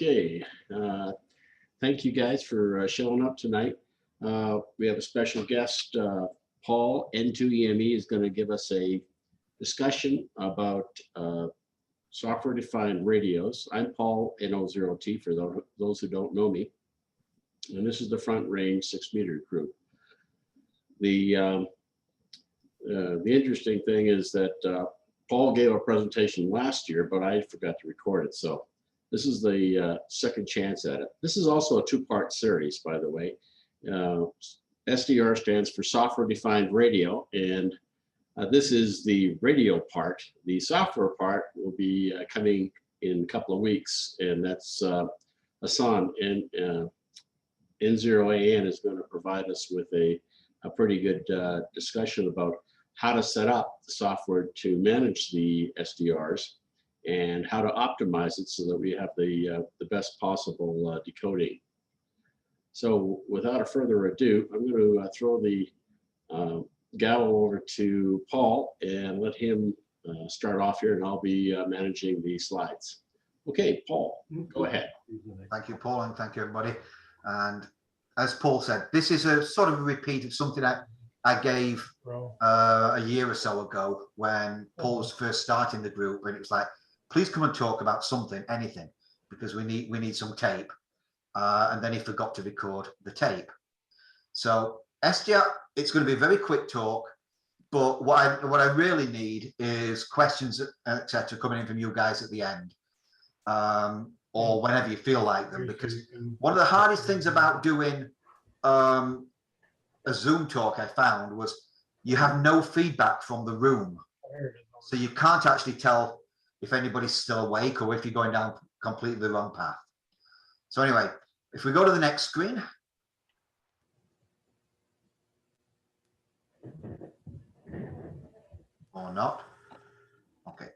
Okay, thank you guys for showing up tonight. We have a special guest, Paul, N2EME, is going to give us a discussion about software-defined radios. I'm Paul, N0T, for those who don't know me. And this is the Front Range 6-meter group. The interesting thing is that Paul gave a presentation last year, but I forgot to record it. So this is the second chance at it. This is also a two-part series, by the way. SDR stands for Software Defined Radio, and this is the radio part. The software part will be coming in a couple of weeks, and that's Hassan, and N2EME is going to provide us with a pretty good discussion about how to set up the software to manage the SDRs and how to optimize it so that we have the best possible decoding. So without a further ado, I'm going to throw the gavel over to Paul and let him start off here, and I'll be managing the slides. Okay, Paul, go ahead. Thank you, Paul, and thank you, everybody. And as Paul said, this is a sort of a repeat of something I gave a year or so ago when Paul was first starting the group, and it was like, please come and talk about something, anything, because we need some tape. And then he forgot to record the tape. So SDR, it's going to be a very quick talk, but what I really need is questions, etc., coming in from you guys at the end, or whenever you feel like them, because one of the hardest things about doing a Zoom talk I found was you have no feedback from the room, so you can't actually tell if anybody's still awake or if you're going down completely the wrong path. So anyway, if we go to the next screen. Or not. Okay.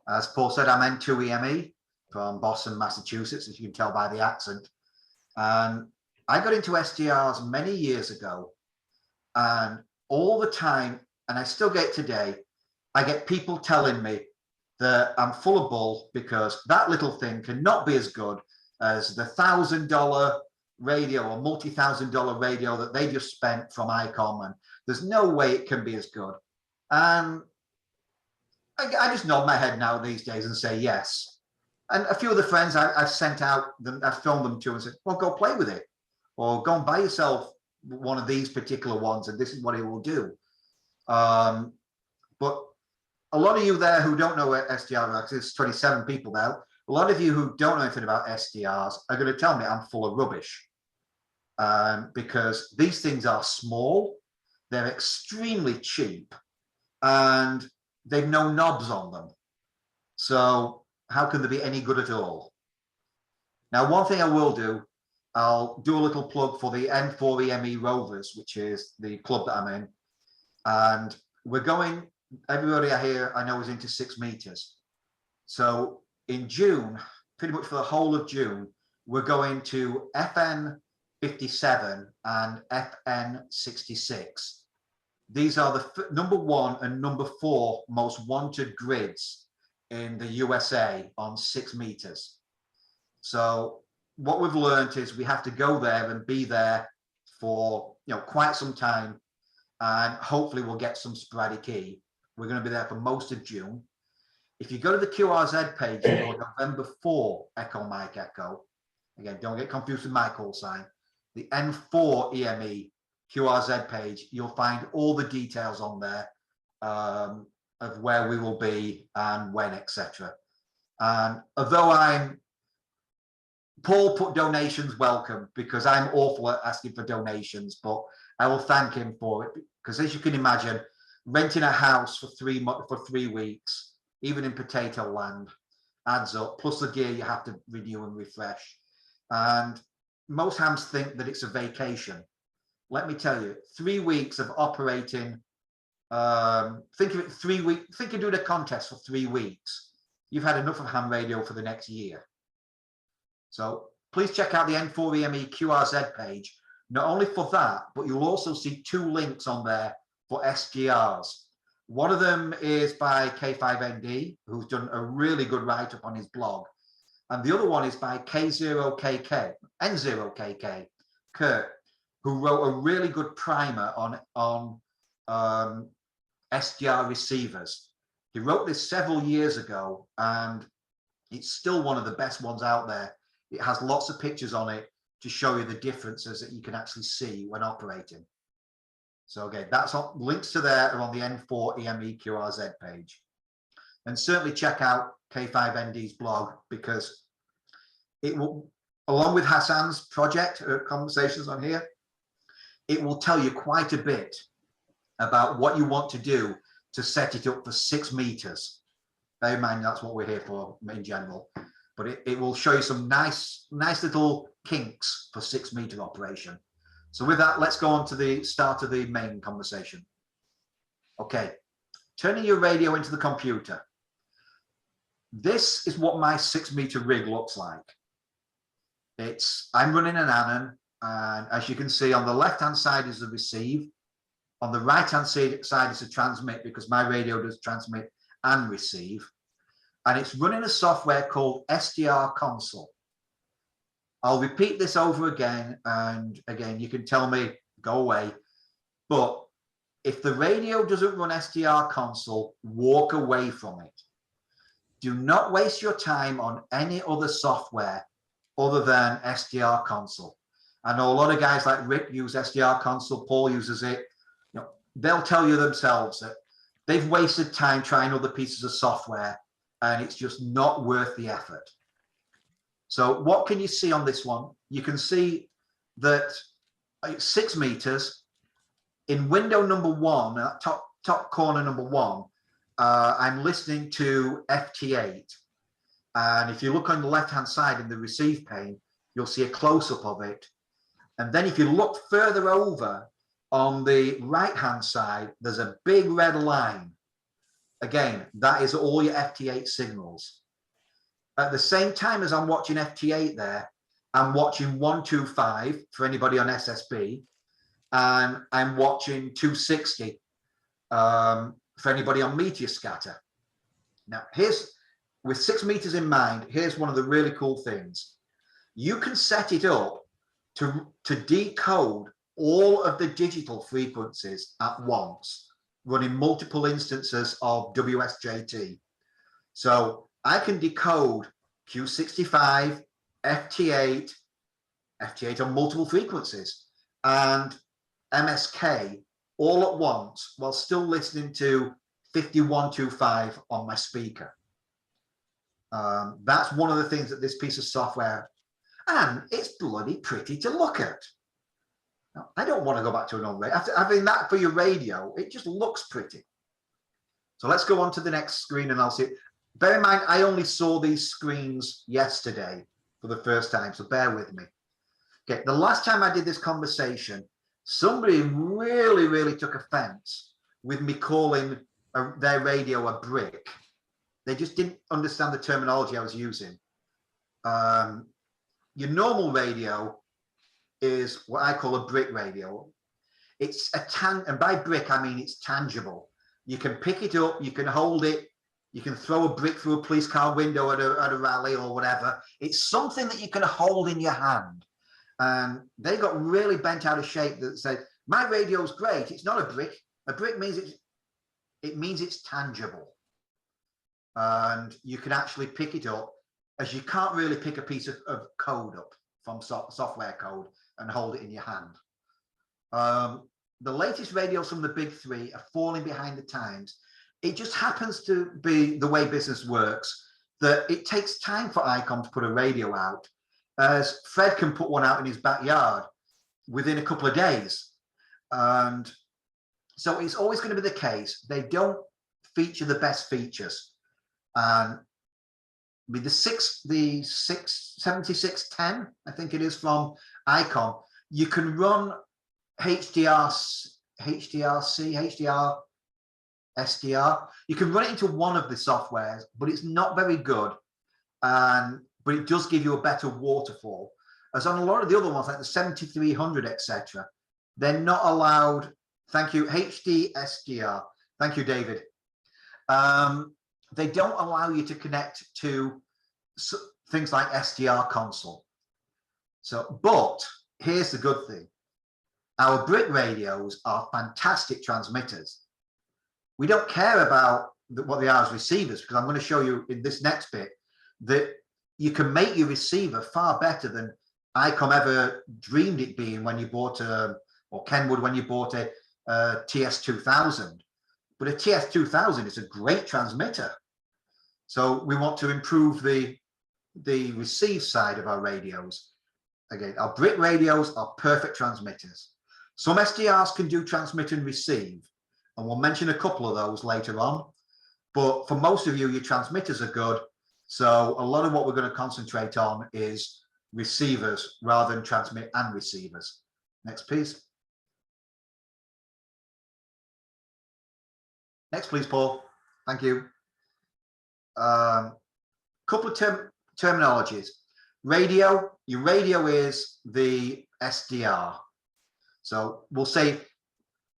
As Paul said, I'm N2EME from Boston, Massachusetts, as you can tell by the accent. And I got into SDRs many years ago, and all the time, and I still get today, I get people telling me that I'm full of bull because that little thing cannot be as good as the $1,000 radio or multi-$1,000 radio that they just spent from ICOM, and there's no way it can be as good. And I just nod my head now these days and say yes. And a few of the friends I've sent out, I've filmed them to and said, well, go play with it, or go and buy yourself one of these particular ones, and this is what it will do. But a lot of you there who don't know what SDR are, there's 27 people now, a lot of you who don't know anything about SDRs are going to tell me I'm full of rubbish, because these things are small, they're extremely cheap, and they've no knobs on them. So how can they be any good at all? Now, one thing I will do, I'll do a little plug for the N2EME Rovers, which is the club that I'm in. And we're going, everybody here I know is into 6 meters. So in June, pretty much for the whole of June, we're going to FN 57 and FN 66. These are the number 1 and number 4 most wanted grids in the USA on 6 meters. So what we've learned is we have to go there and be there for quite some time, and hopefully we'll get some sporadic E. We're going to be there for most of June. If you go to the QRZ page for November 4 Echo Mike Echo, again, don't get confused with my call sign, the N2EME QRZ page, you'll find all the details on there of where we will be and when, etc. And although Paul put donations welcome, because I'm awful at asking for donations, but I will thank him for it, because as you can imagine, renting a house for 3 weeks, even in potato land, adds up, plus the gear you have to renew and refresh. And most hams think that it's a vacation. Let me tell you, 3 weeks of operating, think of it 3 weeks, think of doing a contest for 3 weeks. You've had enough of ham radio for the next year. So please check out the N2EME QRZ page, not only for that, but you'll also see 2 links on there for SDRs. One of them is by K5ND, who's done a really good write-up on his blog. And the other one is by K0KK, N0KK, Kurt, who wrote a really good primer on SDR receivers. He wrote this several years ago, and it's still one of the best ones out there. It has lots of pictures on it to show you the differences that you can actually see when operating. So again, that's on, links to there are on the N2EME QRZ page. And certainly check out K5ND's blog, because it will, along with Hassan's project conversations on here, it will tell you quite a bit about what you want to do to set it up for 6 meters. Bear in mind, that's what we're here for in general, but it will show you some nice little kinks for 6 meter operation. So with that, let's go on to the start of the main conversation. Okay, turning your radio into the computer. This is what my 6 meter rig looks like. I'm running an Anon, and as you can see, on the left-hand side is the receive. On the right-hand side is the transmit, because my radio does transmit and receive. And it's running a software called SDR Console. I'll repeat this over again, and again, you can tell me, go away. But if the radio doesn't run SDR Console, walk away from it. Do not waste your time on any other software other than SDR Console. I know a lot of guys like Rick use SDR Console, Paul uses it. You know, they'll tell you themselves that they've wasted time trying other pieces of software, and it's just not worth the effort. So what can you see on this one? You can see that it's 6 meters. In window number 1, top corner number 1, I'm listening to FT8. And if you look on the left-hand side in the receive pane, you'll see a close-up of it. And then if you look further over on the right-hand side, there's a big red line. Again, that is all your FT8 signals. At the same time as I'm watching FT8 there, I'm watching 125 for anybody on SSB, and I'm watching 260 for anybody on Meteor Scatter. Now, with 6 meters in mind, here's one of the really cool things. You can set it up to decode all of the digital frequencies at once, running multiple instances of WSJT. So I can decode Q65, FT8 on multiple frequencies, and MSK all at once, while still listening to 5125 on my speaker. That's one of the things that this piece of software, and it's bloody pretty to look at. Now, I don't want to go back to an old radio. After having that for your radio, it just looks pretty. So let's go on to the next screen, and I'll see. Bear in mind, I only saw these screens yesterday for the first time, so bear with me. Okay, the last time I did this conversation, somebody really took offense with me calling their radio a brick. They just didn't understand the terminology I was using. Your normal radio is what I call a brick radio. It's and by brick, I mean it's tangible. You can pick it up, you can hold it, you can throw a brick through a police car window at a rally or whatever. It's something that you can hold in your hand. And they got really bent out of shape that said, my radio's great. It's not a brick. A brick means it means it's tangible. And you can actually pick it up, as you can't really pick a piece of code up from software code and hold it in your hand. The latest radios from the big three are falling behind the times. It just happens to be the way business works, that it takes time for ICOM to put a radio out, as Fred can put one out in his backyard within a couple of days. And so it's always going to be the case. They don't feature the best features. And with the 7610, I think it is from ICOM, you can run HDR, SDR. You can run it into one of the softwares, but it's not very good. But it does give you a better waterfall. As on a lot of the other ones, like the 7300, etc., they're not allowed. Thank you, HD SDR. Thank you, David. They don't allow you to connect to things like SDR Console. So, but here's the good thing. Our brick radios are fantastic transmitters. We don't care about what they are as receivers, because I'm going to show you in this next bit that you can make your receiver far better than ICOM ever dreamed it being when you bought or Kenwood when you bought a TS2000. But a TS2000 is a great transmitter. So we want to improve the receive side of our radios. Again, our brick radios are perfect transmitters. Some SDRs can do transmit and receive, and we'll mention a couple of those later on. But for most of you, your transmitters are good. So a lot of what we're going to concentrate on is receivers rather than transmit and receivers. Next, please. Next, please, Paul. Thank you. Couple of terminologies. Radio, your radio is the SDR. So we'll say,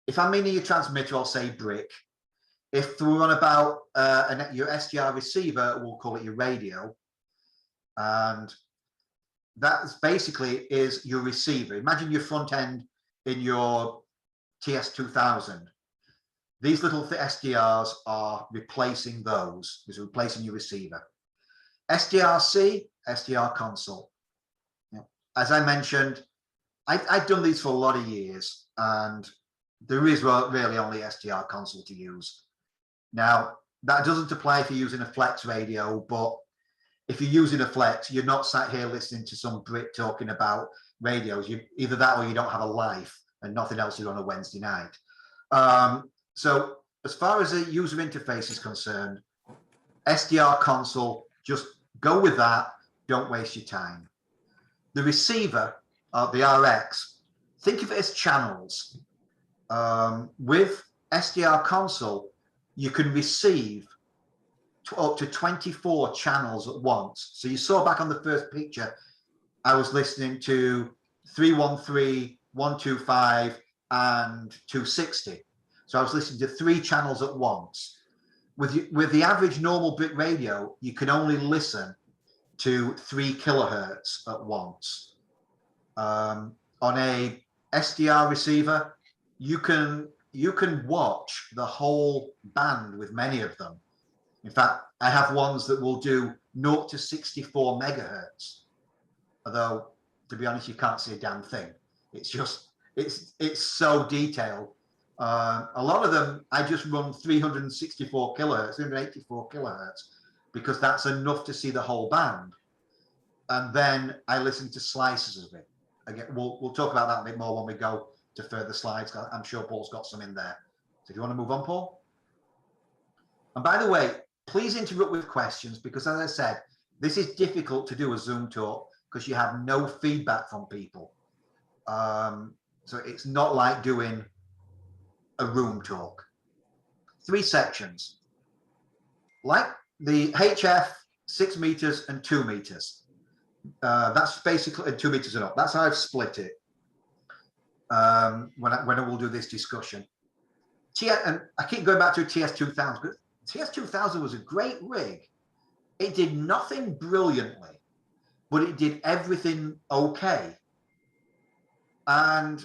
if I'm meaning your transmitter, I'll say brick. If we're on about your SDR receiver, we'll call it your radio. And that basically is your receiver. Imagine your front end in your TS2000. These little SDRs are replacing those. It's replacing your receiver. SDRC, SDR Console. As I mentioned, I've done these for a lot of years, and there is really only SDR Console to use. Now, that doesn't apply if you're using a flex radio, but if you're using a flex, you're not sat here listening to some Brit talking about radios. Either that or you don't have a life and nothing else to do on a Wednesday night. So as far as the user interface is concerned, SDR Console, just go with that. Don't waste your time. The receiver, the RX, think of it as channels. With SDR Console, you can receive up to 24 channels at once. So you saw back on the first picture, I was listening to 313, 125, and 260. So I was listening to 3 channels at once. With the average normal bit radio, you can only listen to 3 kilohertz at once. On a SDR receiver, you can watch the whole band with many of them. In fact, I have ones that will do 0 to 64 megahertz. Although, to be honest, you can't see a damn thing. It's just, it's so detailed. A lot of them, I just run 364 kilohertz, 384 kilohertz, because that's enough to see the whole band. And then I listen to slices of it. Again, we'll talk about that a bit more when we go to further slides. I'm sure Paul's got some in there. So if you want to move on, Paul. And by the way, please interrupt with questions, because as I said, this is difficult to do a Zoom talk because you have no feedback from people. So it's not like doing a room talk. 3 sections. Like the HF, 6 meters and 2 meters. That's basically 2 meters and up. That's how I've split it. When I will do this discussion. And I keep going back to TS2000, but TS2000 was a great rig. It did nothing brilliantly, but it did everything okay. And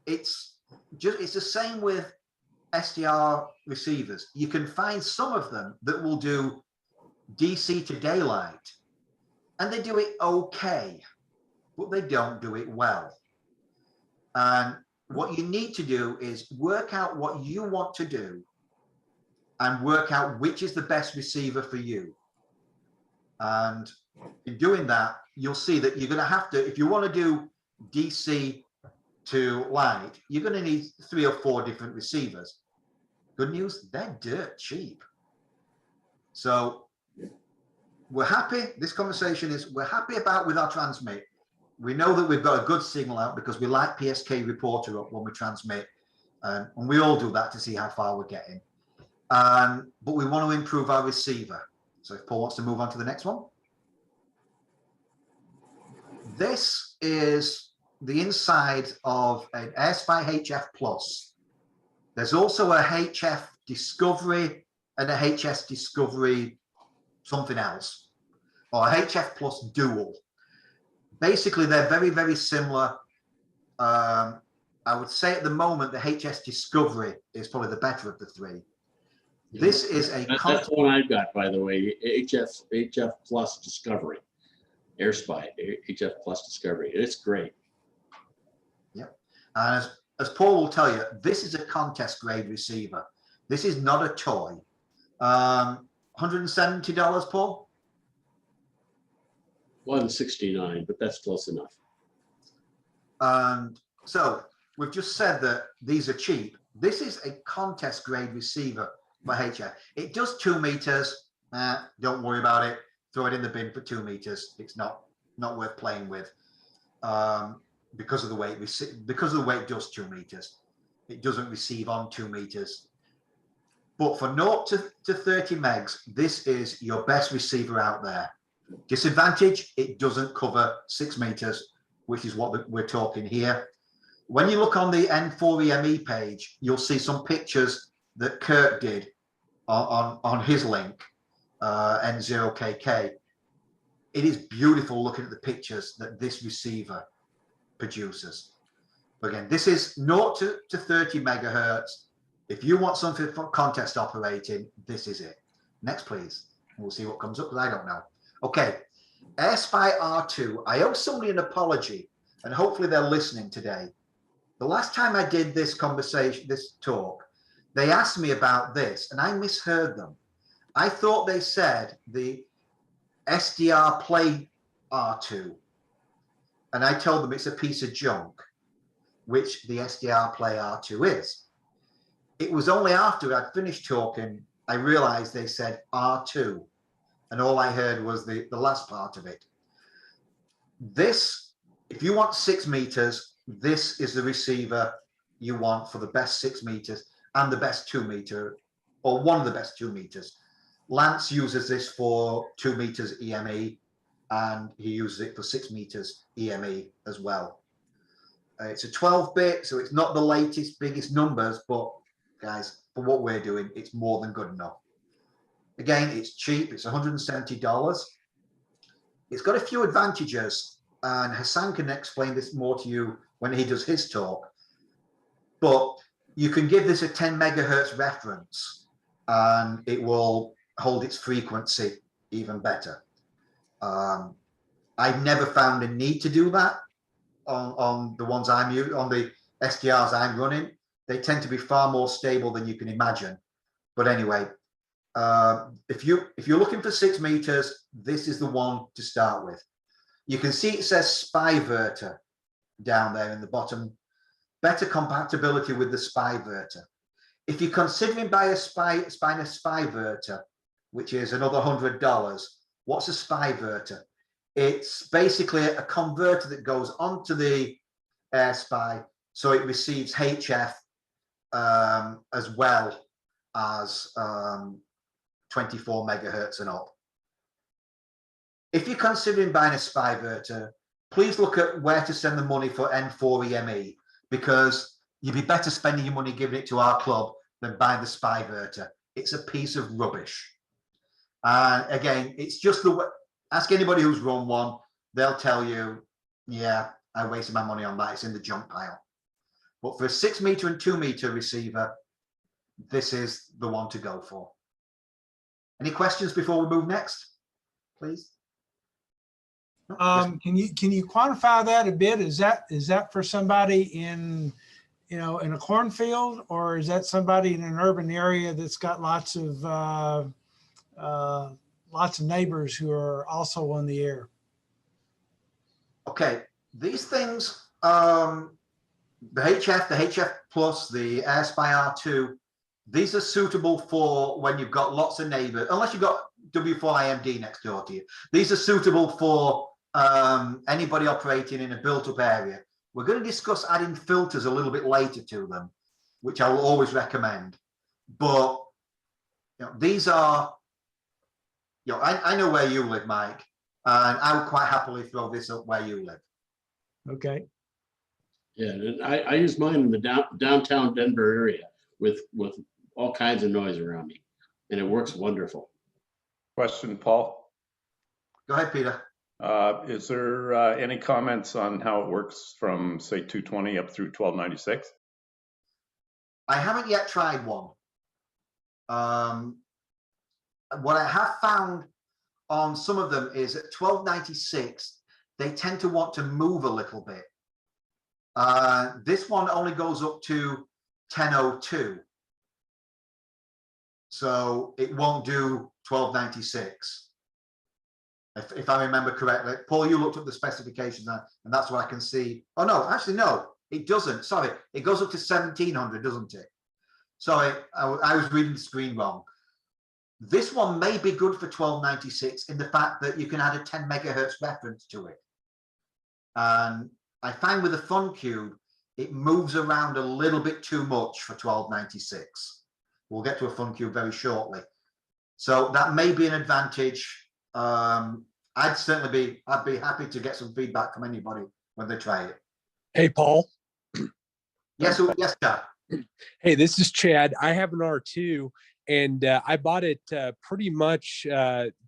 it's the same with SDR receivers. You can find some of them that will do DC to daylight, and they do it okay, but they don't do it well. And what you need to do is work out what you want to do and work out which is the best receiver for you. And in doing that, you'll see that you're going to have to, if you want to do DC to light, you're going to need 3 or 4 different receivers. Good news, they're dirt cheap. So we're happy. This conversation is, we're happy about with our transmit. We know that we've got a good signal out because we like PSK reporter up when we transmit. And we all do that to see how far we're getting. But we want to improve our receiver. So if Paul wants to move on to the next one. This is the inside of an Airspy HF Plus. There's also a HF Discovery and a HS Discovery something else. or HF Plus Dual. Basically, they're very, very similar. I would say at the moment, the HS Discovery is probably the better of the three. This is a... That's one I've got, by the way, HF Plus Discovery. Airspy, HF Plus Discovery. It's great. Yep. And as Paul will tell you, this is a contest grade receiver. This is not a toy. $170, Paul? $169, but that's close enough. And so we've just said that these are cheap. This is a contest grade receiver for HF. It does 2 meters. Don't worry about it. Throw it in the bin for 2 meters. It's not worth playing with because of the way it does 2 meters. It doesn't receive on 2 meters. But for 0 to 30 megs, this is your best receiver out there. Disadvantage, it doesn't cover 6 meters, which is what we're talking here. When you look on the N2EME page, you'll see some pictures that Kurt did on his link, N0KK. It is beautiful looking at the pictures that this receiver produces. But again, this is 0 to 30 megahertz. If you want something for contest operating, this is it. Next, please. We'll see what comes up, because I don't know. Okay, Airspy R2. I owe somebody an apology, and hopefully they're listening today. The last time I did this conversation, this talk, they asked me about this, and I misheard them. I thought they said the SDR Play R2, and I told them it's a piece of junk, which the SDR Play R2 is. It was only after I'd finished talking, I realized they said R2, and all I heard was the last part of it. This, if you want 6 meters, this is the receiver you want for the best 6 meters and the best 2 meter, or one of the best 2 meters. Lance uses this for 2 meters EME, and he uses it for 6 meters EME as well. It's a 12-bit, so it's not the latest, biggest numbers, but guys, for what we're doing, it's more than good enough. Again, it's cheap. It's $170. It's got a few advantages, and Hassan can explain this more to you when he does his talk. But you can give this a 10 megahertz reference, and it will hold its frequency even better. I've never found a need to do that on the ones I'm using, on the SDRs I'm running. They tend to be far more stable than you can imagine. But anyway, if you're looking for 6 meters, this is the one to start with. You can see it says SPI-verter down there in the bottom. Better compatibility with the SPI-verter. If you're considering buying a SPI-verter, which is another $100, what's a SPI-verter? It's basically a converter that goes onto the Airspy, so it receives HF as well as 24 megahertz and up. If you're considering buying a SPI-verter, please look at where to send the money for N2EME, because you'd be better spending your money giving it to our club than buying the SPI-verter. It's a piece of rubbish. And again, it's just the way, ask anybody who's run one, they'll tell you, yeah, I wasted my money on that. It's in the junk pile. But for a 6 meter and 2 meter receiver, this is the one to go for. Any questions before we move next, please? Can you quantify that a bit? Is that for somebody in in a cornfield, or is that somebody in an urban area that's got lots of neighbors who are also on the air? Okay, these things, the HF Plus, the Airspy R2, these are suitable for when you've got lots of neighbors, unless you've got W4IMD next door to you. These are suitable for anybody operating in a built-up area. We're going to discuss adding filters a little bit later to them, which I will always recommend. But these are, I know where you live, Mike, and I would quite happily throw this up where you live. Okay. Yeah, and I use mine in the downtown Denver area with all kinds of noise around me, and it works wonderful. Question, Paul. Go ahead, Peter. Is there any comments on how it works from, say, 220 up through 1296? I haven't yet tried one. What I have found on some of them is at 1296, they tend to want to move a little bit. This one only goes up to 1002. So it won't do 1296. If I remember correctly. Paul, you looked up the specifications and that's what I can see. Oh no, actually no, it doesn't. Sorry, it goes up to 1700, doesn't it? Sorry, I was reading the screen wrong. This one may be good for 1296 in the fact that you can add a 10 megahertz reference to it. And I find with the Fun Cube, it moves around a little bit too much for 1296. We'll get to a Fun Cube very shortly. So that may be an advantage. I'd be happy to get some feedback from anybody when they try it. Hey, Paul. Yes, yes, Chad. Hey, this is Chad. I have an R2 and I bought it pretty much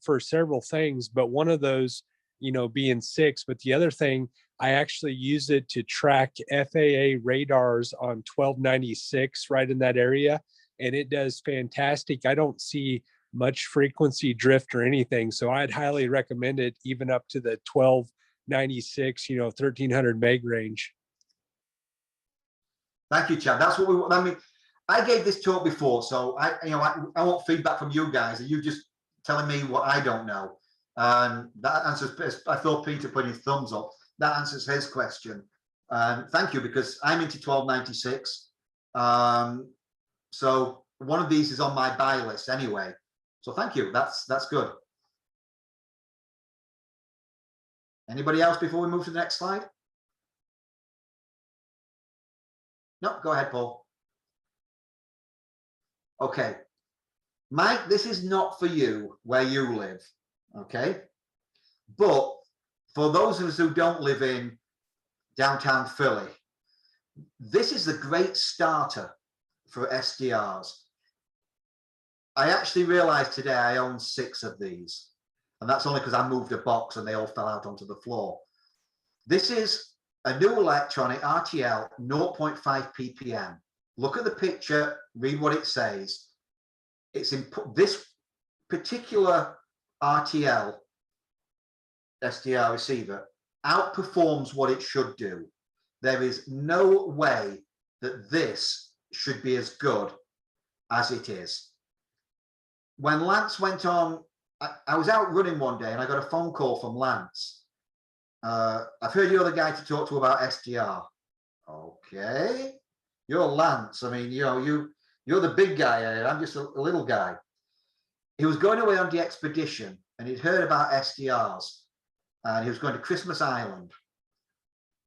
for several things, but one of those, you know, being 6, but the other thing, I actually use it to track FAA radars on 1296 right in that area. And it does fantastic. I don't see much frequency drift or anything. So I'd highly recommend it even up to the 1296, you know, 1300 meg range. Thank you, Chad. That's what we want. I mean, I gave this talk before, so I want feedback from you guys. Are you just telling me what I don't know? And that answers, I thought Peter put his thumbs up. That answers his question. Thank you, because I'm into 1296. So one of these is on my buy list anyway. So thank you. That's good. Anybody else before we move to the next slide? No, go ahead, Paul. Okay. Mike, this is not for you where you live, okay? But for those of us who don't live in downtown Philly, this is the great starter for SDRs. I actually realized today I own 6 of these, and that's only because I moved a box and they all fell out onto the floor. This is a new electronic RTL 0.5 ppm. Look at the picture, read what it says. It's in this particular RTL SDR receiver outperforms what it should do. There is no way that this should be as good as it is. When Lance went on, I was out running one day and I got a phone call from Lance. I've heard you're the guy to talk to about SDR. Okay, you're Lance. I mean, you know, you're the big guy. I'm just a little guy. He was going away on the expedition and he'd heard about SDRs and he was going to Christmas Island.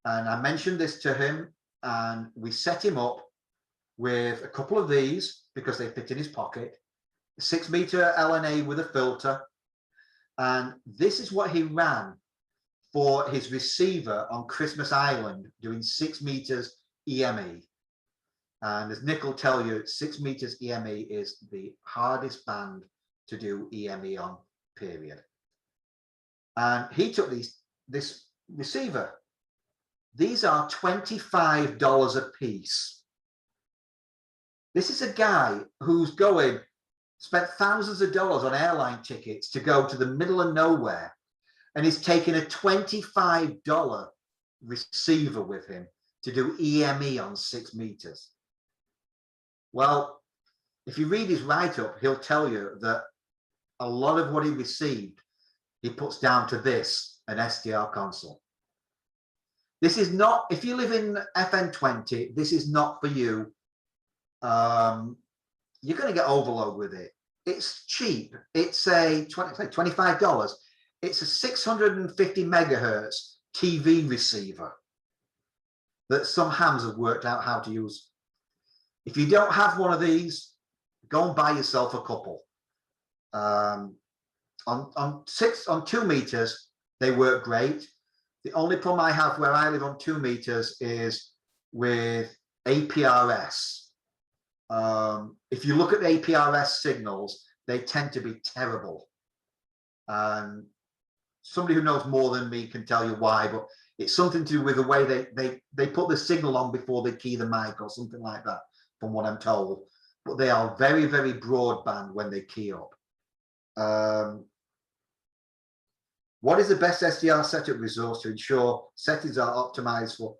And I mentioned this to him and we set him up with a couple of these because they fit in his pocket, 6-meter LNA with a filter. And this is what he ran for his receiver on Christmas Island doing 6 meters EME. And as Nick will tell you, 6 meters EME is the hardest band to do EME on, period. And he took this receiver. These are $25 a piece. This is a guy who's spent thousands of dollars on airline tickets to go to the middle of nowhere, and he's taken a $25 receiver with him to do EME on 6 meters. Well, if you read his write-up, he'll tell you that a lot of what he received, he puts down to this, an SDR console. This is not, if you live in FN20, this is not for you. You're going to get overload with it. It's cheap. It's a $25. It's a 650 megahertz TV receiver that some hams have worked out how to use. If you don't have one of these, go and buy yourself a couple. On 2 meters, they work great. The only problem I have where I live on 2 meters is with APRS. If you look at the APRS signals, they tend to be terrible. somebody who knows more than me can tell you why, but it's something to do with the way they put the signal on before they key the mic or something like that, from what I'm told. But they are very, very broadband when they key up. What is the best SDR setup resource to ensure settings are optimized for?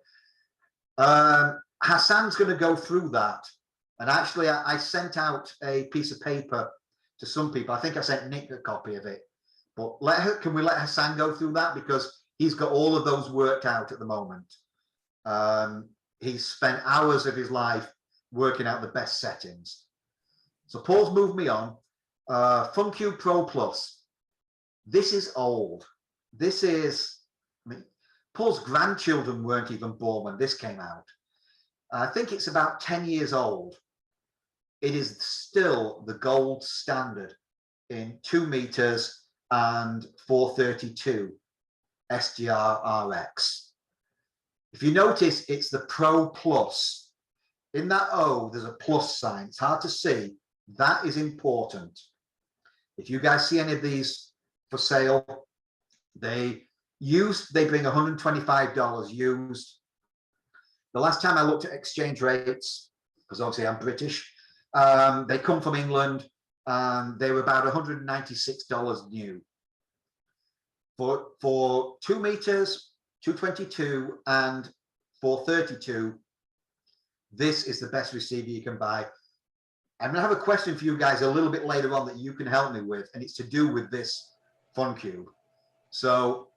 Hassan's going to go through that. And actually, I sent out a piece of paper to some people. I think I sent Nick a copy of it. But can we let Hassan go through that? Because he's got all of those worked out at the moment. He's spent hours of his life working out the best settings. So Paul's moved me on. FunQ Pro Plus. This is old. This is, I mean, Paul's grandchildren weren't even born when this came out. I think it's about 10 years old. It is still the gold standard in 2 meters and 432 SDR RX. If you notice, it's the Pro Plus. In that O, there's a plus sign. It's hard to see. That is important. If you guys see any of these for sale, they bring $125 used. The last time I looked at exchange rates, because obviously I'm British, they come from England, and they were about $196 new. For 2 meters, 222 and 432, this is the best receiver you can buy. I'm gonna have a question for you guys a little bit later on that you can help me with, and it's to do with this FunQ. So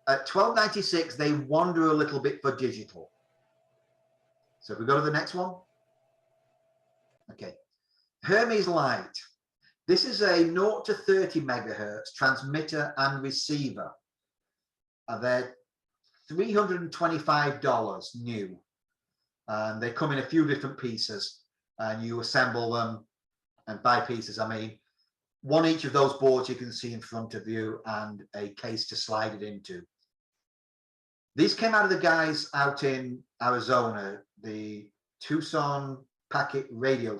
at $12.96, they wander a little bit for digital. So if we go to the next one. Okay, Hermes Lite. This is a 0 to 30 megahertz transmitter and receiver. They're $325 new. And they come in a few different pieces, and you assemble them, and by pieces, I mean, one each of those boards you can see in front of you and a case to slide it into. These came out of the guys out in Arizona, the Tucson Packet Radio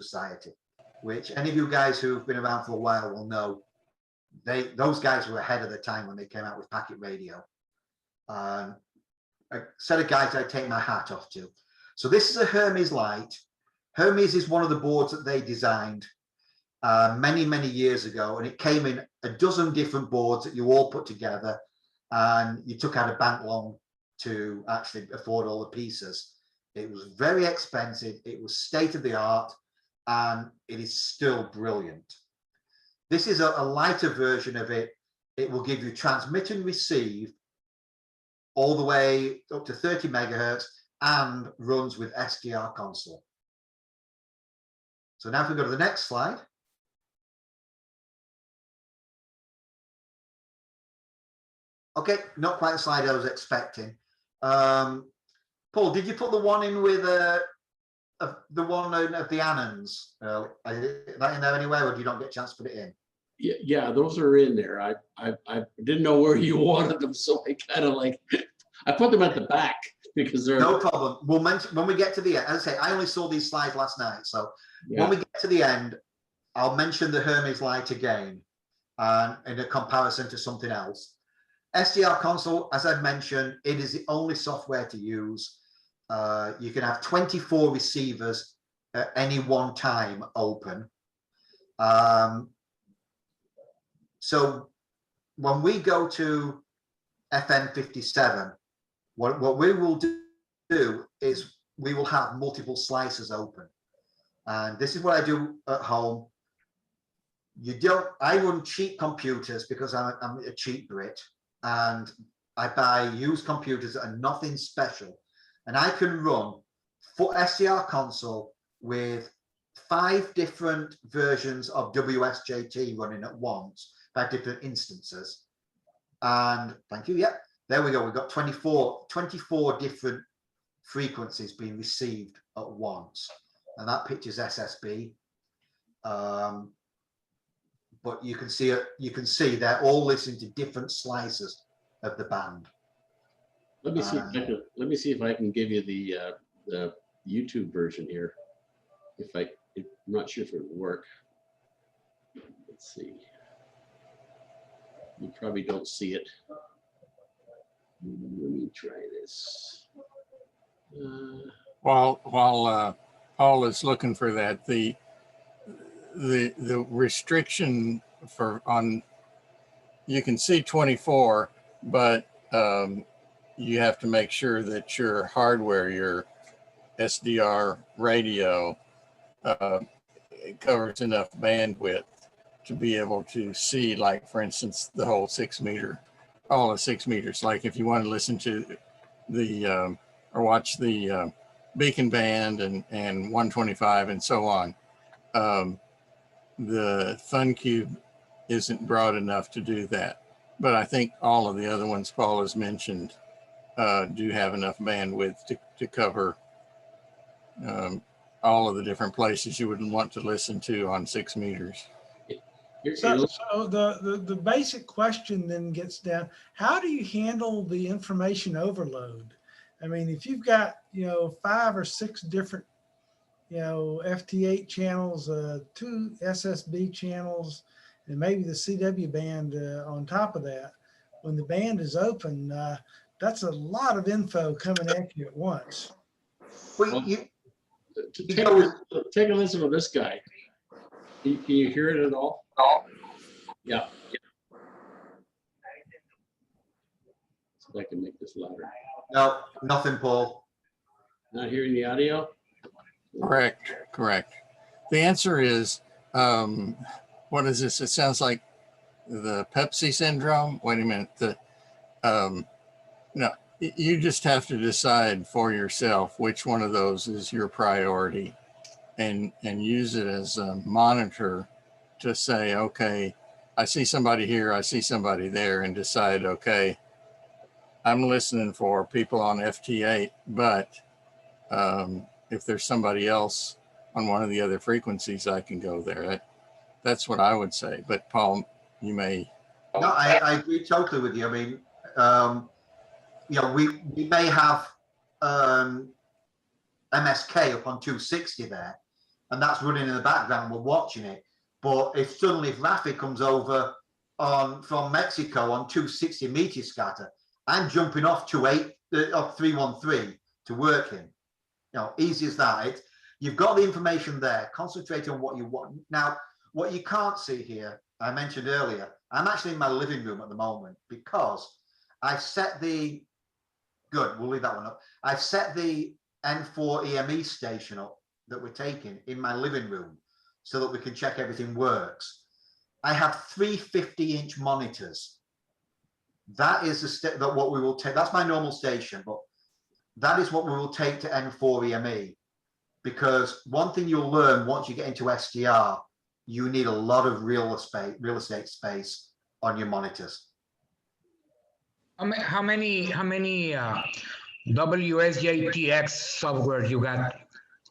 Society, which any of you guys who've been around for a while will know. Those guys were ahead of the time when they came out with packet radio. A set of guys I take my hat off to. So this is a Hermes Lite. Hermes is one of the boards that they designed many, many years ago, and it came in a dozen different boards that you all put together, and you took out a bank loan to actually afford all the pieces. It was very expensive. It was state of the art, and it is still brilliant. This is a lighter version of it. It will give you transmit and receive all the way up to 30 megahertz and runs with SDR Console. So now if we go to the next slide. Okay, not quite the slide I was expecting. Paul, did you put the one in with the one of the Annons? Is that in there anywhere, or do you not get a chance to put it in? Yeah, those are in there. I didn't know where you wanted them, so I kind of like, I put them at the back because they're no problem. We'll mention when we get to the end. As I say, I only saw these slides last night, so when we get to the end, I'll mention the Hermes Lite again, in a comparison to something else. SDR Console, as I've mentioned, it is the only software to use. You can have 24 receivers at any one time open. So when we go to FM 57, what we will do is we will have multiple slices open. And this is what I do at home. I run cheap computers because I'm a cheap Brit, and I buy used computers that are nothing special. And I can run for SDR Console with 5 different versions of WSJT running at once, 5 different instances. And thank you. Yep, there we go. We've got 24 different frequencies being received at once. And that picture's SSB. But you can see they're all listening to different slices of the band. Let me see if I can give you the YouTube version here. I'm not sure if it will work. Let's see. You probably don't see it. Let me try this. While Paul is looking for that, the restriction for on, you can see 24, but you have to make sure that your hardware, your SDR radio, it covers enough bandwidth to be able to see, like, for instance, the whole 6 meter, all the 6 meters. Like if you want to listen to the or watch the beacon band and 125 and so on, the Fun Cube isn't broad enough to do that. But I think all of the other ones Paul has mentioned do have enough bandwidth to cover all of the different places you would want to listen to on 6 meters. So the basic question then gets down, how do you handle the information overload? I mean, if you've got, 5 or 6 different, FT8 channels, 2 SSB channels, and maybe the CW band on top of that, when the band is open, that's a lot of info coming at you at once. Well, Take a listen to this guy. Can you hear it at all? Yeah. So I can make this louder. no, nothing, Paul. Not hearing the audio? Correct. The answer is, what is this? It sounds like the Pepsi syndrome. Wait a minute. No, you just have to decide for yourself which one of those is your priority, and use it as a monitor to say, okay, I see somebody here, I see somebody there, and decide, okay, I'm listening for people on FT8, but if there's somebody else on one of the other frequencies, I can go there. That's what I would say. But Paul, you may. No, I agree totally with you. I mean, we may have MSK up on 260 there, and that's running in the background. We're watching it. But if Rafi comes over from Mexico on 260 meter scatter, I'm jumping off 313 to work him. Easy as that. You've got the information there. Concentrate on what you want. Now, what you can't see here, I mentioned earlier, I'm actually in my living room at the moment because I set the, good, we'll leave that one up. I've set the N2EME station up that we're taking in my living room so that we can check everything works. I have 3 50-inch monitors. That is what we will take. That's my normal station, but that is what we will take to N2EME, because one thing you'll learn once you get into SDR, you need a lot of real estate space on your monitors. How many WSJTX software you got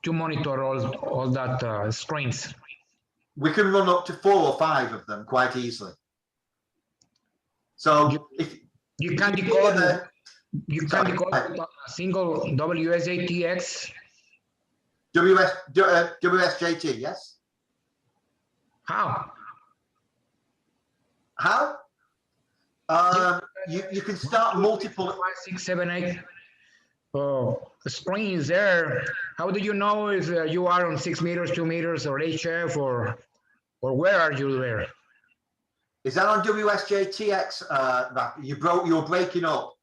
to monitor all that screens? We can run up to 4 or 5 of them quite easily. So if you can decode a single WSJTX. WSJT, yes. How? You can start multiple 5, 6, 7, 8 screens there. How do you know if you are on 6 meters, 2 meters, or HF, or where are you there? Is that on WSJTX? You were breaking up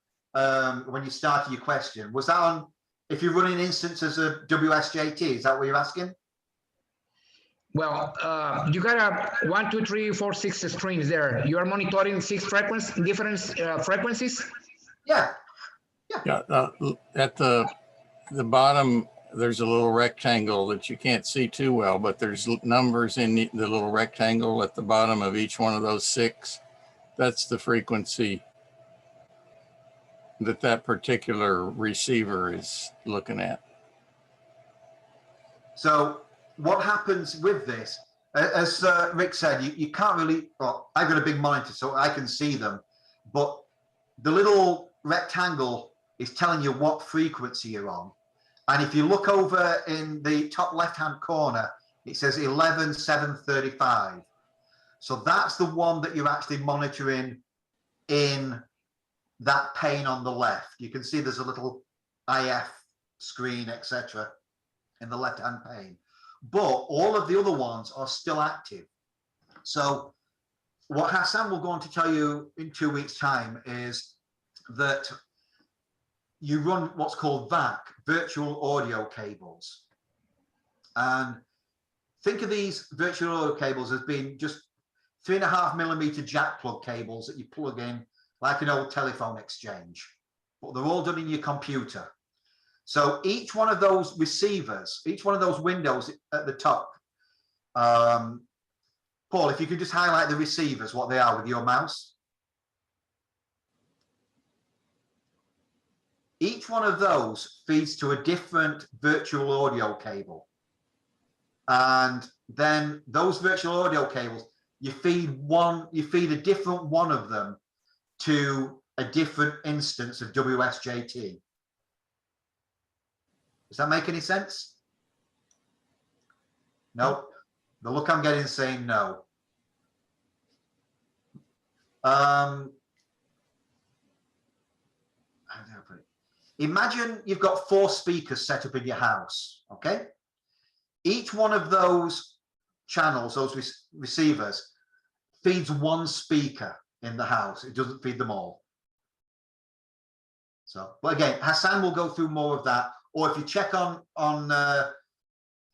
when you started your question. Was that on, if you're running instances of WSJT, is that what you're asking? Well, you got 1, 2, 3, 4, 6 screens there. You are monitoring 6 different frequencies? Yeah. At the bottom, there's a little rectangle that you can't see too well, but there's numbers in the little rectangle at the bottom of each one of those 6. That's the frequency that particular receiver is looking at. So what happens with this, as Rick said, you can't really, well, I've got a big monitor so I can see them, but the little rectangle is telling you what frequency you're on. And if you look over in the top left-hand corner, it says 11735. So that's the one that you're actually monitoring in that pane on the left. You can see there's a little IF screen, etc. in the left-hand pane, but all of the other ones are still active. So what Hassan will go on to tell you in 2 weeks' time is that you run what's called VAC, virtual audio cables. And think of these virtual audio cables as being just 3.5mm jack plug cables that you plug in like an old telephone exchange, but they're all done in your computer. So each one of those receivers, each one of those windows at the top, Paul, if you could just highlight the receivers, what they are with your mouse. Each one of those feeds to a different virtual audio cable. And then those virtual audio cables, you feed a different one of them to a different instance of WSJT. Does that make any sense? No. The look I'm getting is saying no. Imagine you've got 4 speakers set up in your house, okay? Each one of those channels, those receivers, feeds one speaker in the house. It doesn't feed them all. So, but again, Hassan will go through more of that. Or if you check on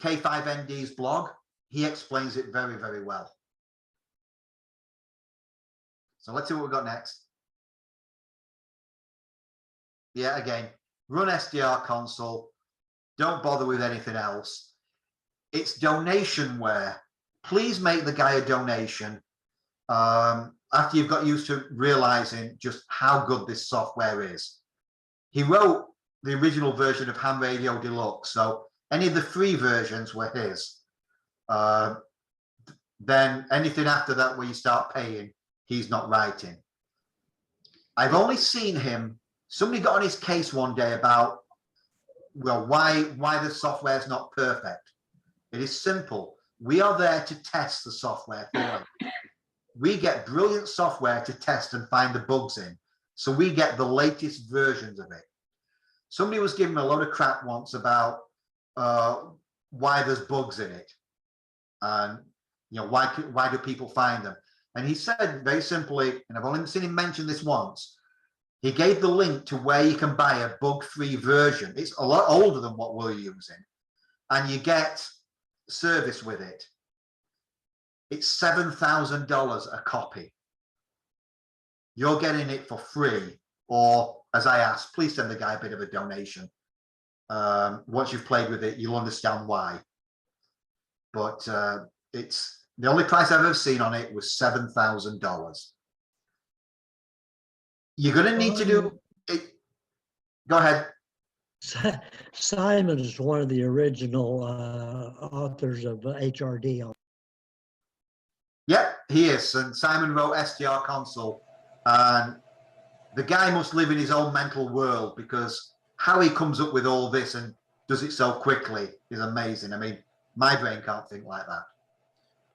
K5ND's blog, he explains it very, very well. So let's see what we've got next. Yeah, again, run SDR Console. Don't bother with anything else. It's donationware. Please make the guy a donation after you've got used to realizing just how good this software is. He wrote the original version of Ham Radio Deluxe, so any of the free versions were his. Then anything after that where you start paying, he's not writing. I've only seen him, somebody got on his case one day about, well, why the software is not perfect. It is simple. We are there to test the software for you. We get brilliant software to test and find the bugs in. So we get the latest versions of it. Somebody was giving me a load of crap once about why there's bugs in it. And, you know, why do people find them? And he said very simply, and I've only seen him mention this once, he gave the link to where you can buy a bug-free version. It's a lot older than what we're using. And you get service with it. It's $7,000 a copy. You're getting it for free, or as I asked, please send the guy a bit of a donation. Once you've played with it, you'll understand why. But it's the only price I've ever seen on it was $7,000. You're going to need to do it. Go ahead. Simon is one of the original authors of HRD. Yeah, he is. And Simon wrote SDR Console. And the guy must live in his own mental world, because how he comes up with all this and does it so quickly is amazing. I mean, my brain can't think like that.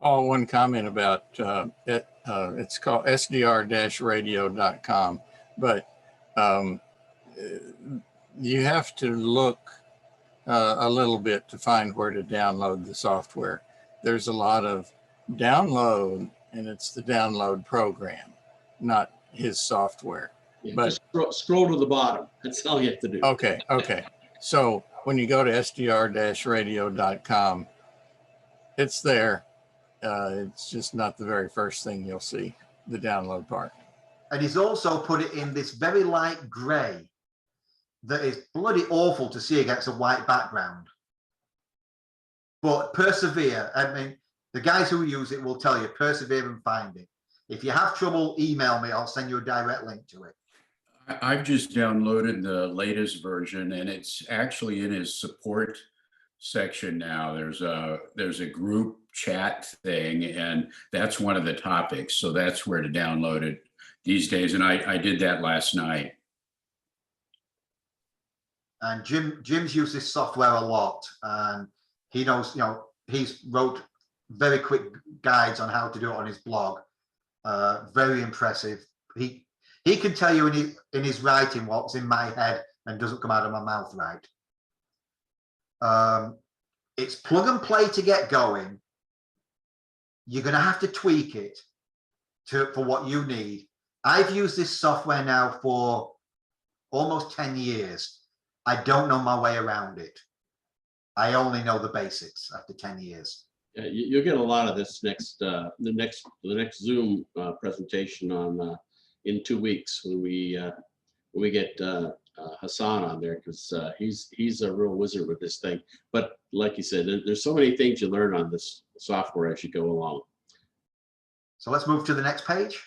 Oh, one comment about it. It's called SDR-radio.com, but you have to look a little bit to find where to download the software. There's a lot of download, and it's the download program, not his software. Yeah, but just scroll to the bottom. That's all you have to do. Okay. So when you go to SDR-radio.com, it's there. It's just not the very first thing you'll see, the download part. And he's also put it in this very light gray that is bloody awful to see against a white background. But persevere. I mean, the guys who use it will tell you, persevere and find it. If you have trouble, email me. I'll send you a direct link to it. I've just downloaded the latest version, and it's actually in his support section now. There's a group chat thing, and that's one of the topics. So that's where to download it these days. And I did that last night. And Jim's used this software a lot, and he knows, you know, he's wrote very quick guides on how to do it on his blog. Very impressive. He can tell you in his writing what's in my head and doesn't come out of my mouth right. It's plug and play to get going. You're going to have to tweak it for what you need. I've used this software now for almost 10 years. I don't know my way around it. I only know the basics after 10 years. Yeah, you'll get a lot of this the next Zoom presentation on in 2 weeks when we get Hassan on there, because he's a real wizard with this thing. But like you said, there's so many things you learn on this software as you go along. So let's move to the next page.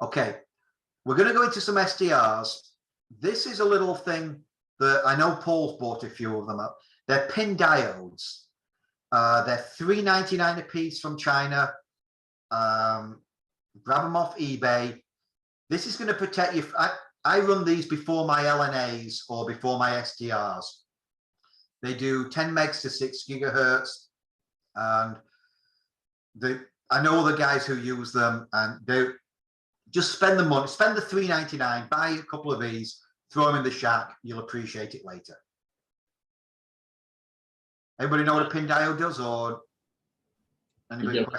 Okay, we're going to go into some SDRs. This is a little thing that I know Paul's bought a few of them up. They're pin diodes. They're $3.99 a piece from China. Grab them off eBay. This is going to protect you. I run these before my LNAs or before my SDRs. They do 10 megs to 6 gigahertz. And I know the guys who use them, and they just spend the money, spend the $3.99, buy a couple of these, throw them in the shack. You'll appreciate it later. Anybody know what a pin diode does, or anybody? Yep.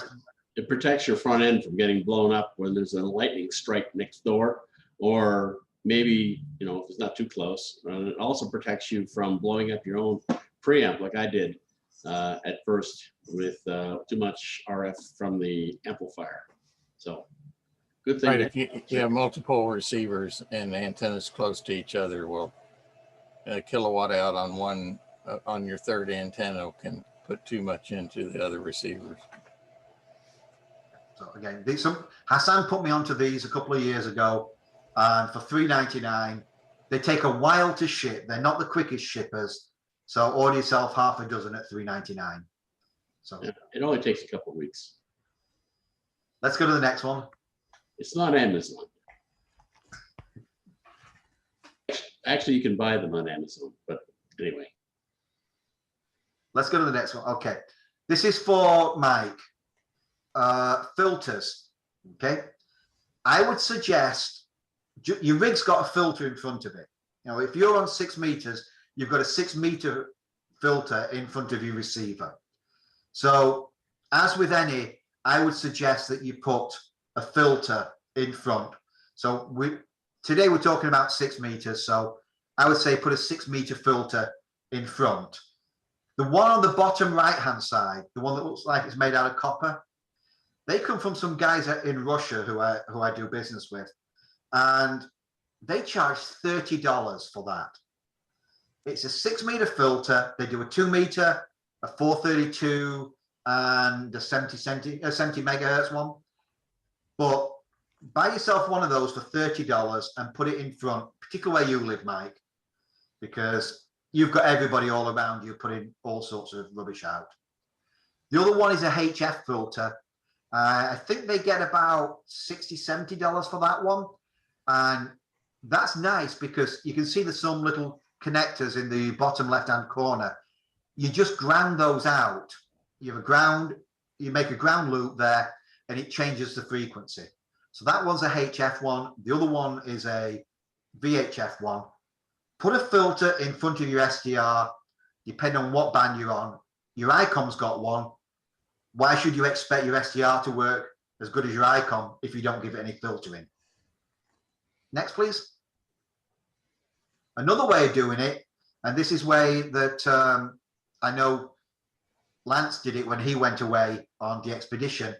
It protects your front end from getting blown up when there's a lightning strike next door, or maybe, you know, if it's not too close. And it also protects you from blowing up your own preamp, like I did at first with too much RF from the amplifier. So good thing. Right, if you have multiple receivers and antennas close to each other, well, a kilowatt out on one on your third antenna can put too much into the other receivers. So again, Hassan put me onto these a couple of years ago, and for $3.99, they take a while to ship. They're not the quickest shippers, so order yourself half a dozen at $3.99. So it only takes a couple of weeks. Let's go to the next one. It's not Amazon. Actually, you can buy them on Amazon, but anyway. Let's go to the next one. Okay, this is for Mike. Filters. Okay, I would suggest your rig's got a filter in front of it. You know, if you're on 6 meters, you've got a 6 meter filter in front of your receiver. So as with any, I would suggest that you put a filter in front. So today we're talking about 6 meters. So I would say put a 6 meter filter in front. The one on the bottom right-hand side, the one that looks like it's made out of copper, they come from some guys in Russia who I do business with, and they charge $30 for that. It's a 6 meter filter. They do a 2 meter, a 432, and a 70 megahertz one. But buy yourself one of those for $30 and put it in front, particularly where you live, Mike, because you've got everybody all around you putting all sorts of rubbish out. The other one is a HF filter. I think they get about $60, $70 for that one. And that's nice because you can see there's some little connectors in the bottom left-hand corner. You just ground those out. You have a ground, you make a ground loop there, and it changes the frequency. So that one's a HF one. The other one is a VHF one. Put a filter in front of your SDR, depending on what band you're on. Your ICOM's got one. Why should you expect your SDR to work as good as your ICOM if you don't give it any filtering? Next, please. Another way of doing it, and this is way that I know Lance did it when he went away on the expedition.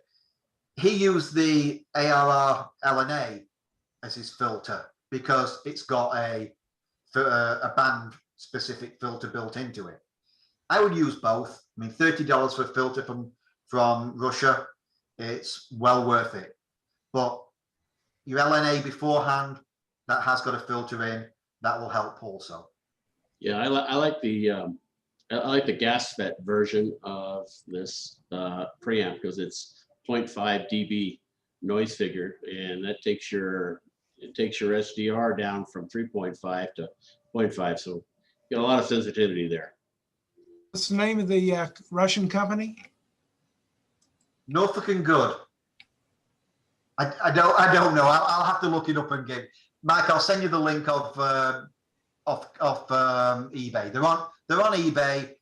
He used the ARR LNA as his filter because it's got a band specific filter built into it. I would use both. I mean, $30 for a filter from Russia, it's well worth it. But your LNA beforehand, that has got a filter in, that will help also. Yeah, I like the gas FET version of this preamp because it's 0.5 dB noise figure, and that takes your SDR down from 3.5 to 0.5. So you got a lot of sensitivity there. What's the name of the Russian company? Norfolk and Good. I don't know. I'll have to look it up and give. Mike, I'll send you the link of eBay. They're on eBay.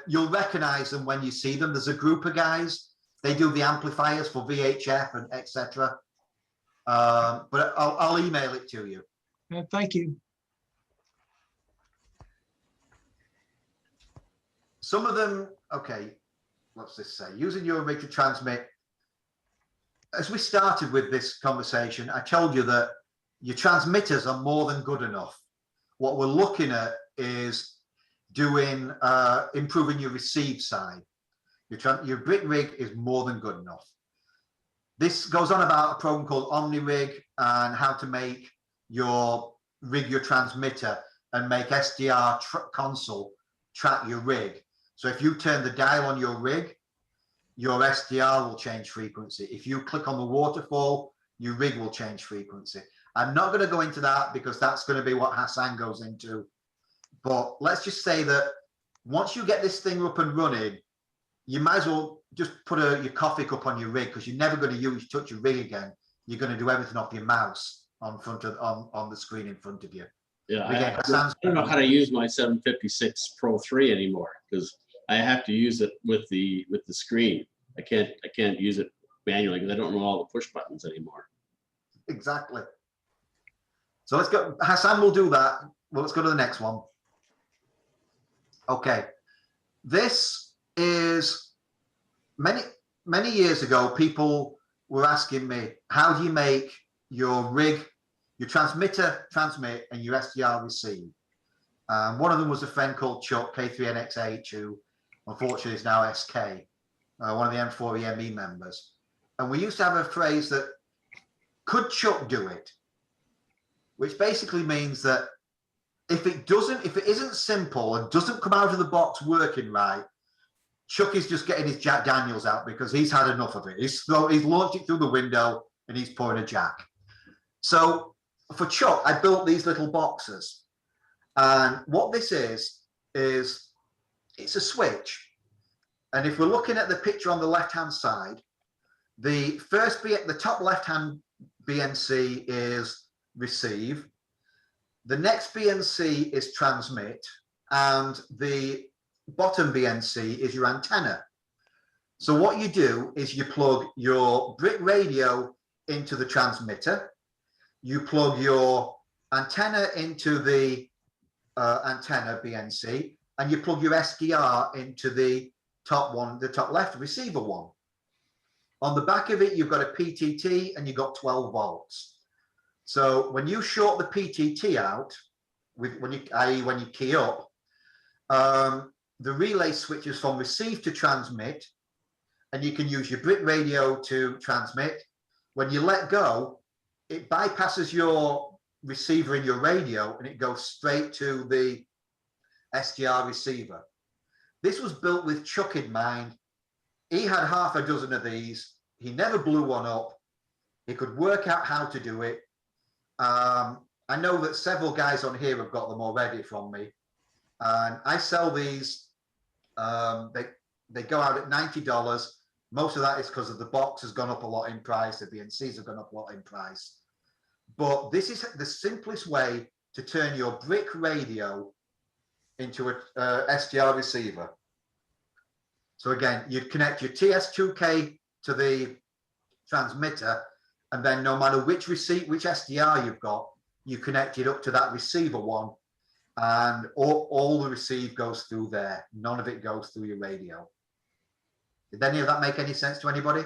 You'll recognize them when you see them. There's a group of guys. They do the amplifiers for VHF and etc. But I'll email it to you. Thank you. Some of them, okay, what's this say? Using your rig to transmit. As we started with this conversation, I told you that your transmitters are more than good enough. What we're looking at is doing improving your receive side. Your brick rig is more than good enough. This goes on about a program called OmniRig and how to make your transmitter and make SDR Console track your rig. So if you turn the dial on your rig, your SDR will change frequency. If you click on the waterfall, your rig will change frequency. I'm not going to go into that because that's going to be what Hassan goes into. But let's just say that once you get this thing up and running, you might as well just put your coffee cup on your rig, because you're never going to touch your rig again. You're going to do everything off your mouse on the screen in front of you. Yeah, Again, I don't know how to use my 756 Pro 3 anymore, because I have to use it with the screen. I can't use it manually because I don't know all the push buttons anymore. Exactly. So let's go. Hassan will do that. Well, let's go to the next one. Okay. This is many years ago, people were asking me, how do you make your rig, your transmitter transmit and your SDR receive? One of them was a friend called Chuck, K3NXH, who unfortunately is now SK, one of the N2EME members. And we used to have a phrase that, could Chuck do it? Which basically means that if it isn't simple and doesn't come out of the box working right, Chuck is just getting his Jack Daniels out because he's had enough of it. He's launched it through the window and he's pouring a Jack. So for Chuck, I built these little boxes. And what this is it's a switch. And if we're looking at the picture on the left-hand side, the top left-hand BNC is receive. The next BNC is transmit. And the bottom BNC is your antenna. So what you do is you plug your brick radio into the transmitter, you plug your antenna into the antenna BNC, and you plug your SDR into the top left receiver one. On the back of it, you've got a PTT and you've got 12 volts. So when you short the PTT out, when you key up, the relay switches from receive to transmit, and you can use your brick radio to transmit. When you let go, it bypasses your receiver in your radio and it goes straight to the SDR receiver. This was built with Chuck in mind. He had half a dozen of these. He never blew one up. He could work out how to do it. I know that several guys on here have got them already from me. And I sell these. They go out at $90. Most of that is because of the box has gone up a lot in price. The BNCs have gone up a lot in price. But this is the simplest way to turn your brick radio into a SDR receiver. So again, you'd connect your TS2K to the transmitter, and then no matter which SDR you've got, you connect it up to that receiver one, and all the receive goes through there. None of it goes through your radio. Did any of that make any sense to anybody?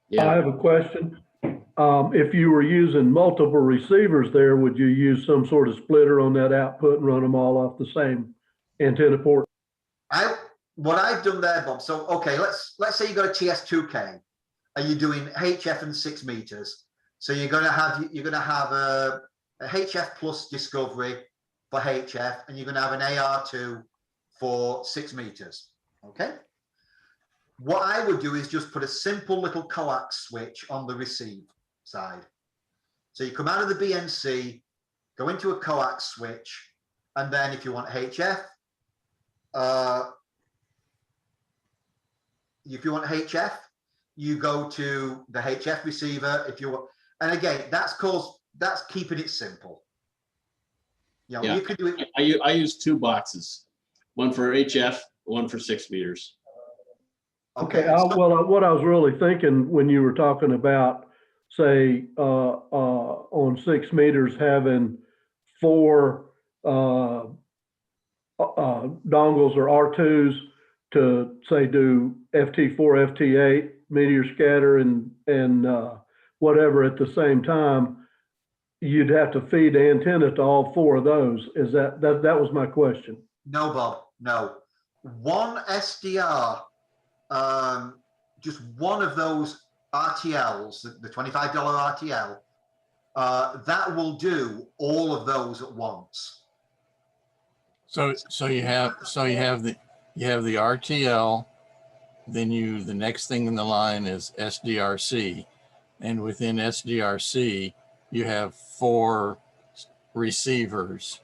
Yeah. I have a question. If you were using multiple receivers there, would you use some sort of splitter on that output and run them all off the same antenna port? What I've done there, Bob. So okay, let's say you got a TS2K and you're doing HF and 6 meters. So you're gonna have a HF plus discovery for HF, and you're gonna have an AR2 for 6 meters. Okay. What I would do is just put a simple little coax switch on the receive side. So you come out of the BNC, go into a coax switch, and then if you want HF, you go to the HF receiver if you want. And again, that's keeping it simple. You know, Yeah. you could do it. I use 2 boxes, one for HF, one for 6 meters. Okay, so- well, what I was really thinking when you were talking about, say, on 6 meters, having 4 dongles or R2s to say do FT4, FT8, meteor scatter and whatever at the same time, you'd have to feed the antenna to all 4 of those. Is that was my question? No, Bob, no. One SDR, just one of those RTLs, the $25 RTL, that will do all of those at once. So you have the RTL, then the next thing in the line is SDRC, and within SDRC you have 4 receivers,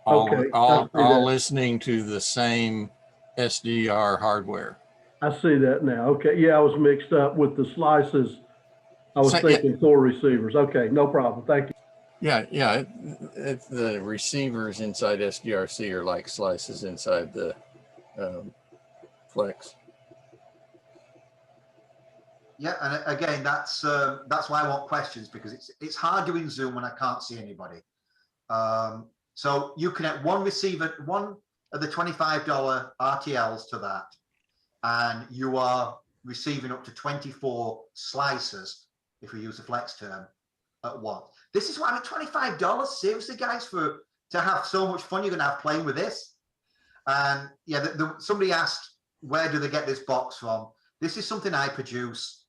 all listening to the same SDR hardware. I see that now. Okay, yeah, I was mixed up with the slices. I was So, thinking 4 receivers. Okay, no problem. Thank you. Yeah. The receivers inside SDRC are like slices inside the Flex. Yeah, and again, that's why I want questions, because it's hard doing Zoom when I can't see anybody. So you connect one receiver, one of the $25 RTLs to that, and you are receiving up to 24 slices, if we use the Flex term, at once. This is why I'm at $25. Seriously, guys, to have so much fun you're going to have playing with this. And yeah, somebody asked, where do they get this box from? This is something I produce.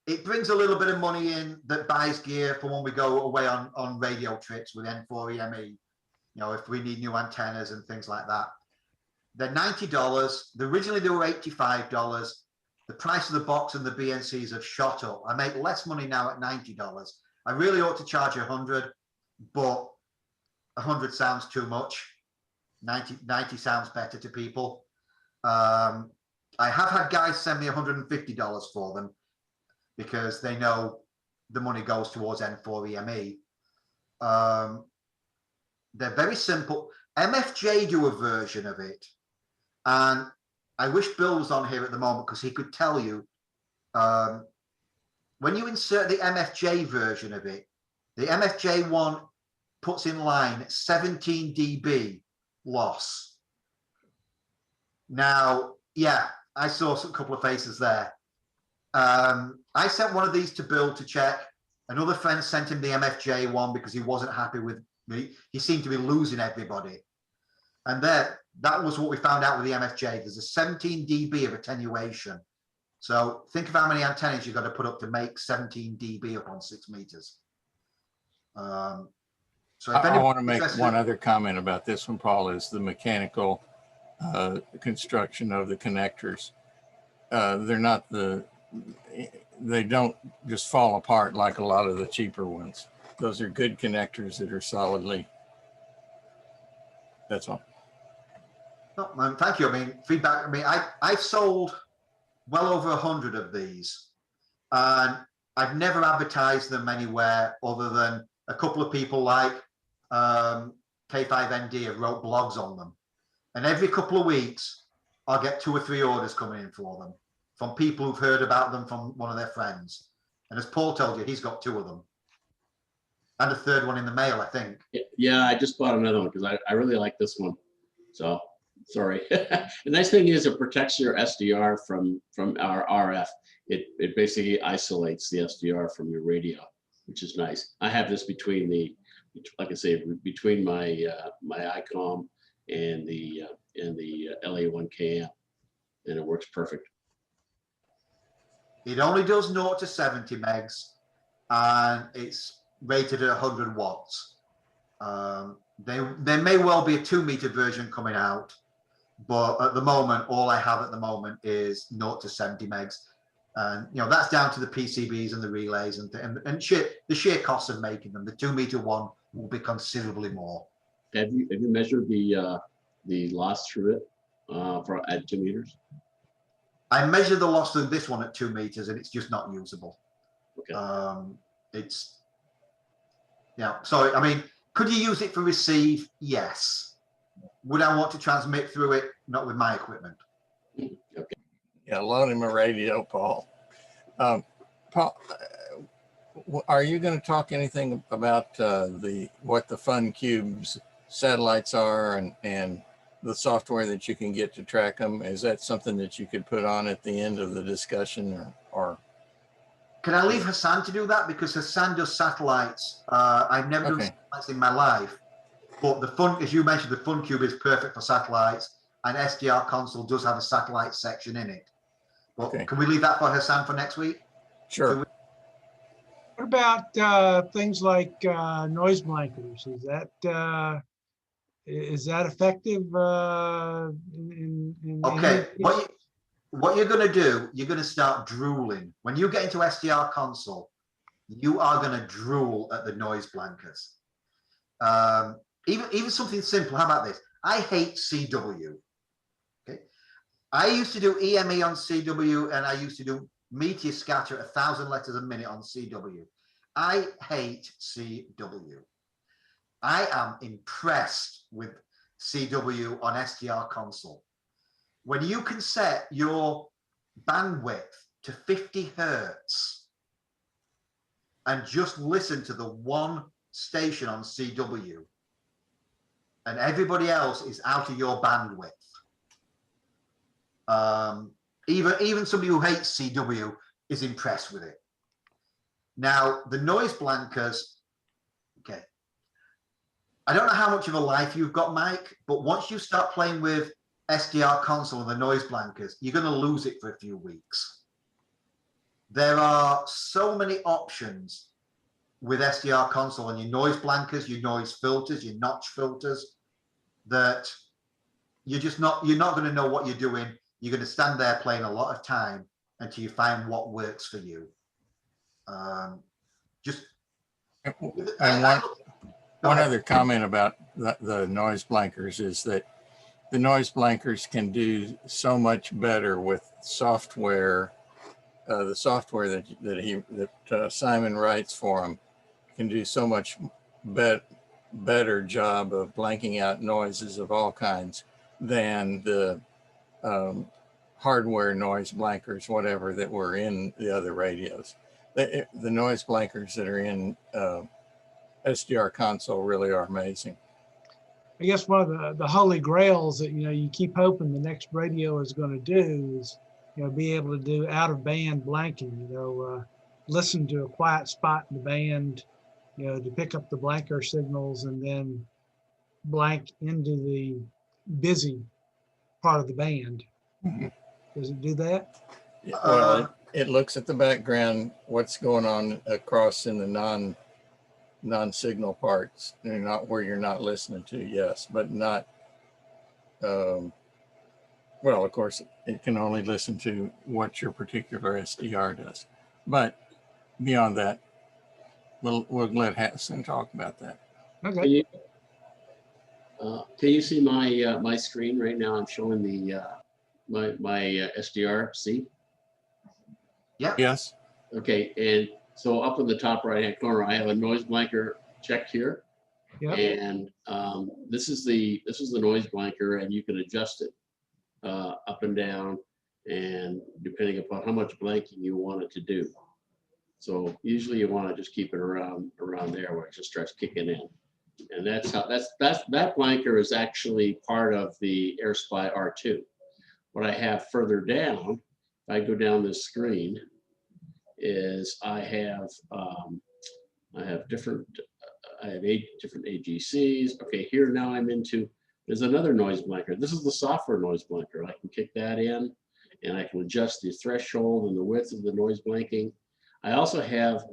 It brings a little bit of money in that buys gear for when we go away on radio trips with N2EME. You know, if we need new antennas and things like that. They're $90. Originally they were $85. The price of the box and the BNCs have shot up. I make less money now at $90. I really ought to charge $100, but $100 sounds too much. 90 sounds better to people. I have had guys send me $150 for them because they know the money goes towards N2EME. They're very simple. MFJ do a version of it. And I wish Bill was on here at the moment because he could tell you, when you insert the MFJ version of it, the MFJ one puts in line 17 dB loss. Now, yeah, I saw a couple of faces there. I sent one of these to Bill to check. Another friend sent him the MFJ one because he wasn't happy with me. He seemed to be losing everybody. And that was what we found out with the MFJ. There's a 17 dB of attenuation. So think of how many antennas you've got to put up to make 17 dB up on 6 meters. So if I want to make one other comment about this one, Paul, is the mechanical construction of the connectors. They don't just fall apart like a lot of the cheaper ones. Those are good connectors that are solidly. That's all. No, man, thank you. I mean, feedback. I mean, I've sold well over 100 of these, and I've never advertised them anywhere other than a couple of people like K5ND have wrote blogs on them. And every couple of weeks, I'll get 2 or 3 orders coming in for them from people who've heard about them from one of their friends. And as Paul told you, he's got 2 of them. And a 3rd one in the mail, I think. Yeah, I just bought another one because I really like this one. So sorry. The nice thing is it protects your SDR from our RF. It basically isolates the SDR from your radio, which is nice. I have this between like I say, between my my ICOM and the LA1K amp, and it works perfect. It only does 0 to 70 megs, and it's rated at 100 watts. There may well be a 2-meter version coming out, but at the moment, all I have at the moment is 0 to 70 megs. And you know, that's down to the PCBs and the relays and the sheer cost of making them. The 2-meter one will be considerably more. Have you measured the loss through it at 2 meters? I measured the loss of this one at 2 meters, and it's just not usable. Okay. It's, yeah. So I mean, could you use it for receive? Yes. Would I want to transmit through it? Not with my equipment. Okay. Yeah, loan him a radio, Paul. Paul, are you going to talk anything about what the FunCubes satellites are and the software that you can get to track them? Is that something that you could put on at the end of the discussion, or? Can I leave Hassan to do that? Because Hassan does satellites. I've never done satellites in my life, but the as you mentioned, the FunCube is perfect for satellites, and SDR Console does have a satellite section in it. But can we leave that for Hassan for next week? Sure. What about things like noise blankers? Is that effective? Okay. What you're going to do, you're going to start drooling. When you get into SDR Console, you are going to drool at the noise blankers. Even something simple. How about this? I hate CW. Okay. I used to do EME on CW, and I used to do meteor scatter at 1,000 letters a minute on CW. I hate CW. I am impressed with CW on SDR Console. When you can set your bandwidth to 50 hertz and just listen to the one station on CW, and everybody else is out of your bandwidth. Even somebody who hates CW is impressed with it. Now, the noise blankers, okay. I don't know how much of a life you've got, Mike, but once you start playing with SDR Console and the noise blankers, you're going to lose it for a few weeks. There are so many options with SDR Console and your noise blankers, your noise filters, your notch filters, that you're not going to know what you're doing. You're going to stand there playing a lot of time until you find what works for you. One other comment about the noise blankers is that the noise blankers can do so much better with software. The software that Simon writes for them can do so much better job of blanking out noises of all kinds than the hardware noise blankers, whatever, that were in the other radios. The noise blankers that are in SDR Console really are amazing. I guess one of the holy grails that you keep hoping the next radio is going to do is be able to do out of band blanking. Listen to a quiet spot in the band, to pick up the blanker signals and then blank into the busy part of the band. Mm-hmm. Does it do that? Well, it looks at the background, what's going on across in the non-signal parts, not where you're not listening to, yes, but not, well, of course, it can only listen to what your particular SDR does. But beyond that, we'll let Hassan talk about that. Okay. Can you see my screen right now? I'm showing the my SDR. See? Yeah. Yes. Okay, and so up in the top right-hand corner, I have a noise blanker checked here. Yep. And this is the noise blanker, and you can adjust it up and down, and depending upon how much blanking you want it to do. So usually you want to just keep it around there where it just starts kicking in. And that's that blanker is actually part of the Airspy R2. What I have further down, if I go down this screen, is I have 8 different AGCs. Okay, here now I'm into, there's another noise blanker. This is the software noise blanker. I can kick that in, and I can adjust the threshold and the width of the noise blanking. I also have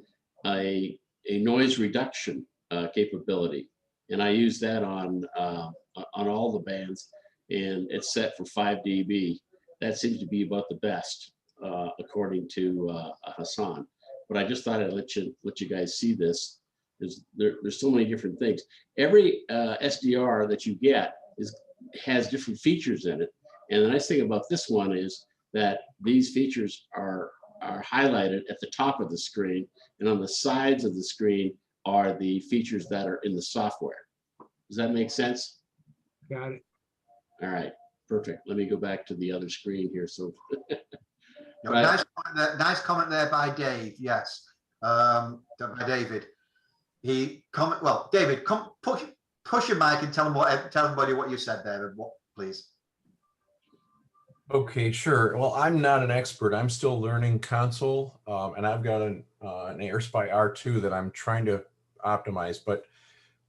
a noise reduction capability, and I use that on all the bands, and it's set for 5 dB. That seems to be about the best, according to Hassan. But I just thought I'd let you guys see this. There's so many different things. Every SDR that you get has different features in it. And the nice thing about this one is that these features are highlighted at the top of the screen, and on the sides of the screen are the features that are in the software. Does that make sense? Got it. All right, perfect. Let me go back to the other screen here. So No, right. nice comment there by Dave. Yes, by David. He comment. Well, David, come push your mic and tell everybody what you said there, please. Okay, sure. Well, I'm not an expert. I'm still learning console, and I've got an Airspy R2 that I'm trying to optimize. But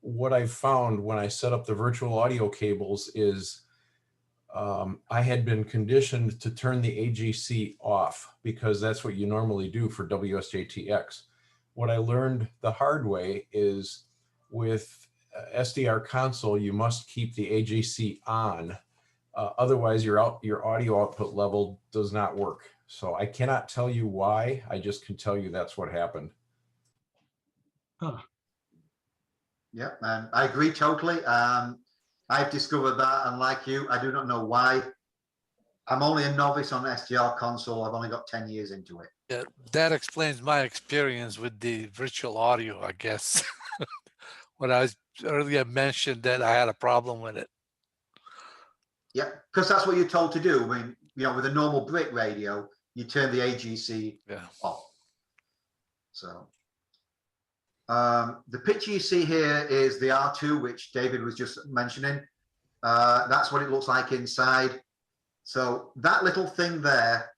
what I found when I set up the virtual audio cables is I had been conditioned to turn the AGC off because that's what you normally do for WSJTX. What I learned the hard way is with SDR Console, you must keep the AGC on. Otherwise, your audio output level does not work. So I cannot tell you why. I just can tell you that's what happened. Huh. Yeah, and I agree totally. I've discovered that, and like you, I do not know why. I'm only a novice on SDR Console. I've only got 10 years into it. Yeah, that explains my experience with the virtual audio, I guess. When I was earlier mentioned that I had a problem with it. Yeah, because that's what you're told to do. I mean, you know, with a normal brick radio, you turn the AGC off. So the picture you see here is the R2, which David was just mentioning. That's what it looks like inside. So that little thing there,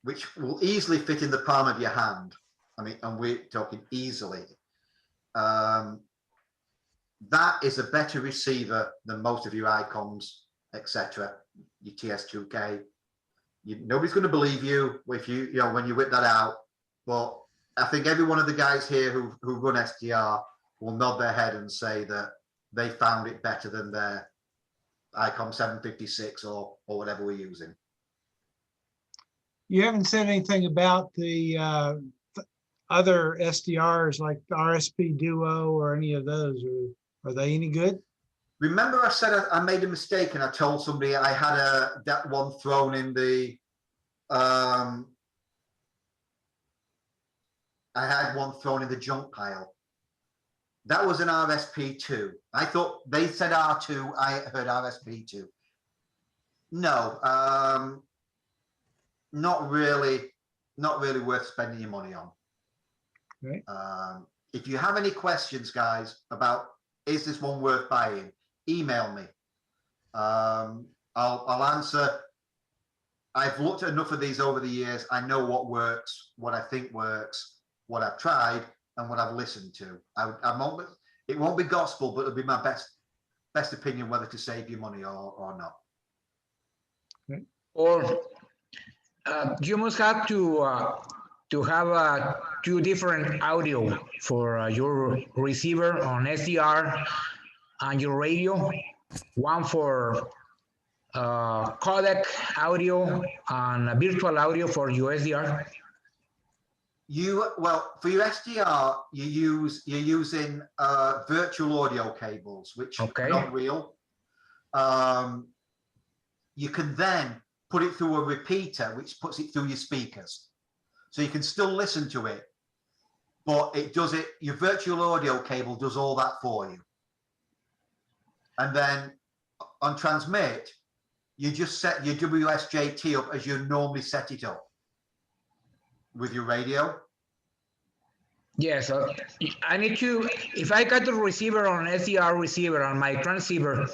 which will easily fit in the palm of your hand. I mean, and we're talking easily. That is a better receiver than most of your icons, etc. Your TS2K. Nobody's going to believe you if you know when you whip that out. But I think every one of the guys here who run SDR will nod their head and say that they found it better than their Icom 756 or whatever we're using. You haven't said anything about the other SDRs like the RSP Duo or any of those. Are they any good? Remember, I said I made a mistake and I told somebody I had that one thrown in the. I had one thrown in the junk pile. That was an RSP2. I thought they said R2. I heard RSP2. No, not really worth spending your money on. Right. If you have any questions, guys, about is this one worth buying, email me. I'll answer. I've looked at enough of these over the years. I know what works, what I think works, what I've tried, and what I've listened to. It won't be gospel, but it'll be my best opinion whether to save you money or not. Okay. Or you must have to have two different audio for your receiver on SDR and your radio. One for codec audio and virtual audio for your SDR. Well, for your SDR, you're using virtual audio cables, which are not real. You can then put it through a repeater, which puts it through your speakers. So you can still listen to it, but it does it. Your virtual audio cable does all that for you. And then on transmit, you just set your WSJT up as you normally set it up with your radio. Yes, I need to, if I got the receiver on SDR receiver on my transceiver,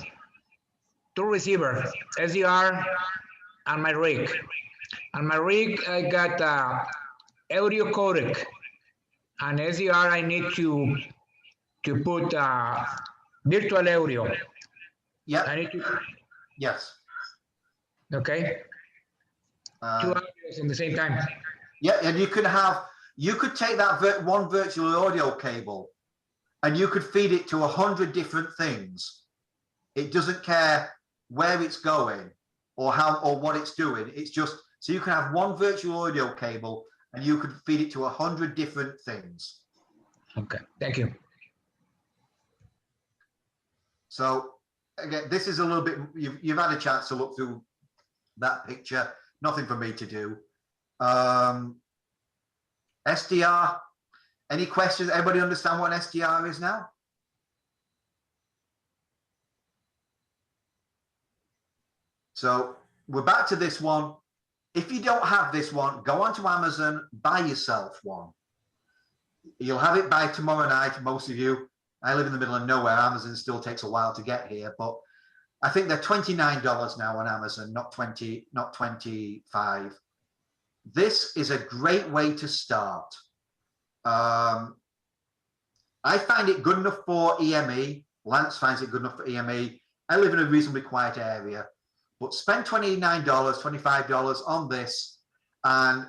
two receiver, SDR and my rig. On my rig, I got audio codec. And SDR, I need to put virtual audio. Yeah. I need to. Yes. Okay. Two audios at the same time. Yeah, and you could take that one virtual audio cable and you could feed it to 100 different things. It doesn't care where it's going or what it's doing. It's just, so you can have one virtual audio cable and you could feed it to 100 different things. Okay, thank you. So again, this is a little bit, you've had a chance to look through that picture. nothing for me to do. SDR, any questions? Everybody understand what an SDR is now? So we're back to this one. If you don't have this one, go onto Amazon, buy yourself one. You'll have it by tomorrow night, most of you. I live in the middle of nowhere. Amazon still takes a while to get here, but I think they're $29 now on Amazon, not 20, not 25. This is a great way to start. I find it good enough for EME. Lance finds it good enough for EME. I live in a reasonably quiet area, but spend $29, $25 on this and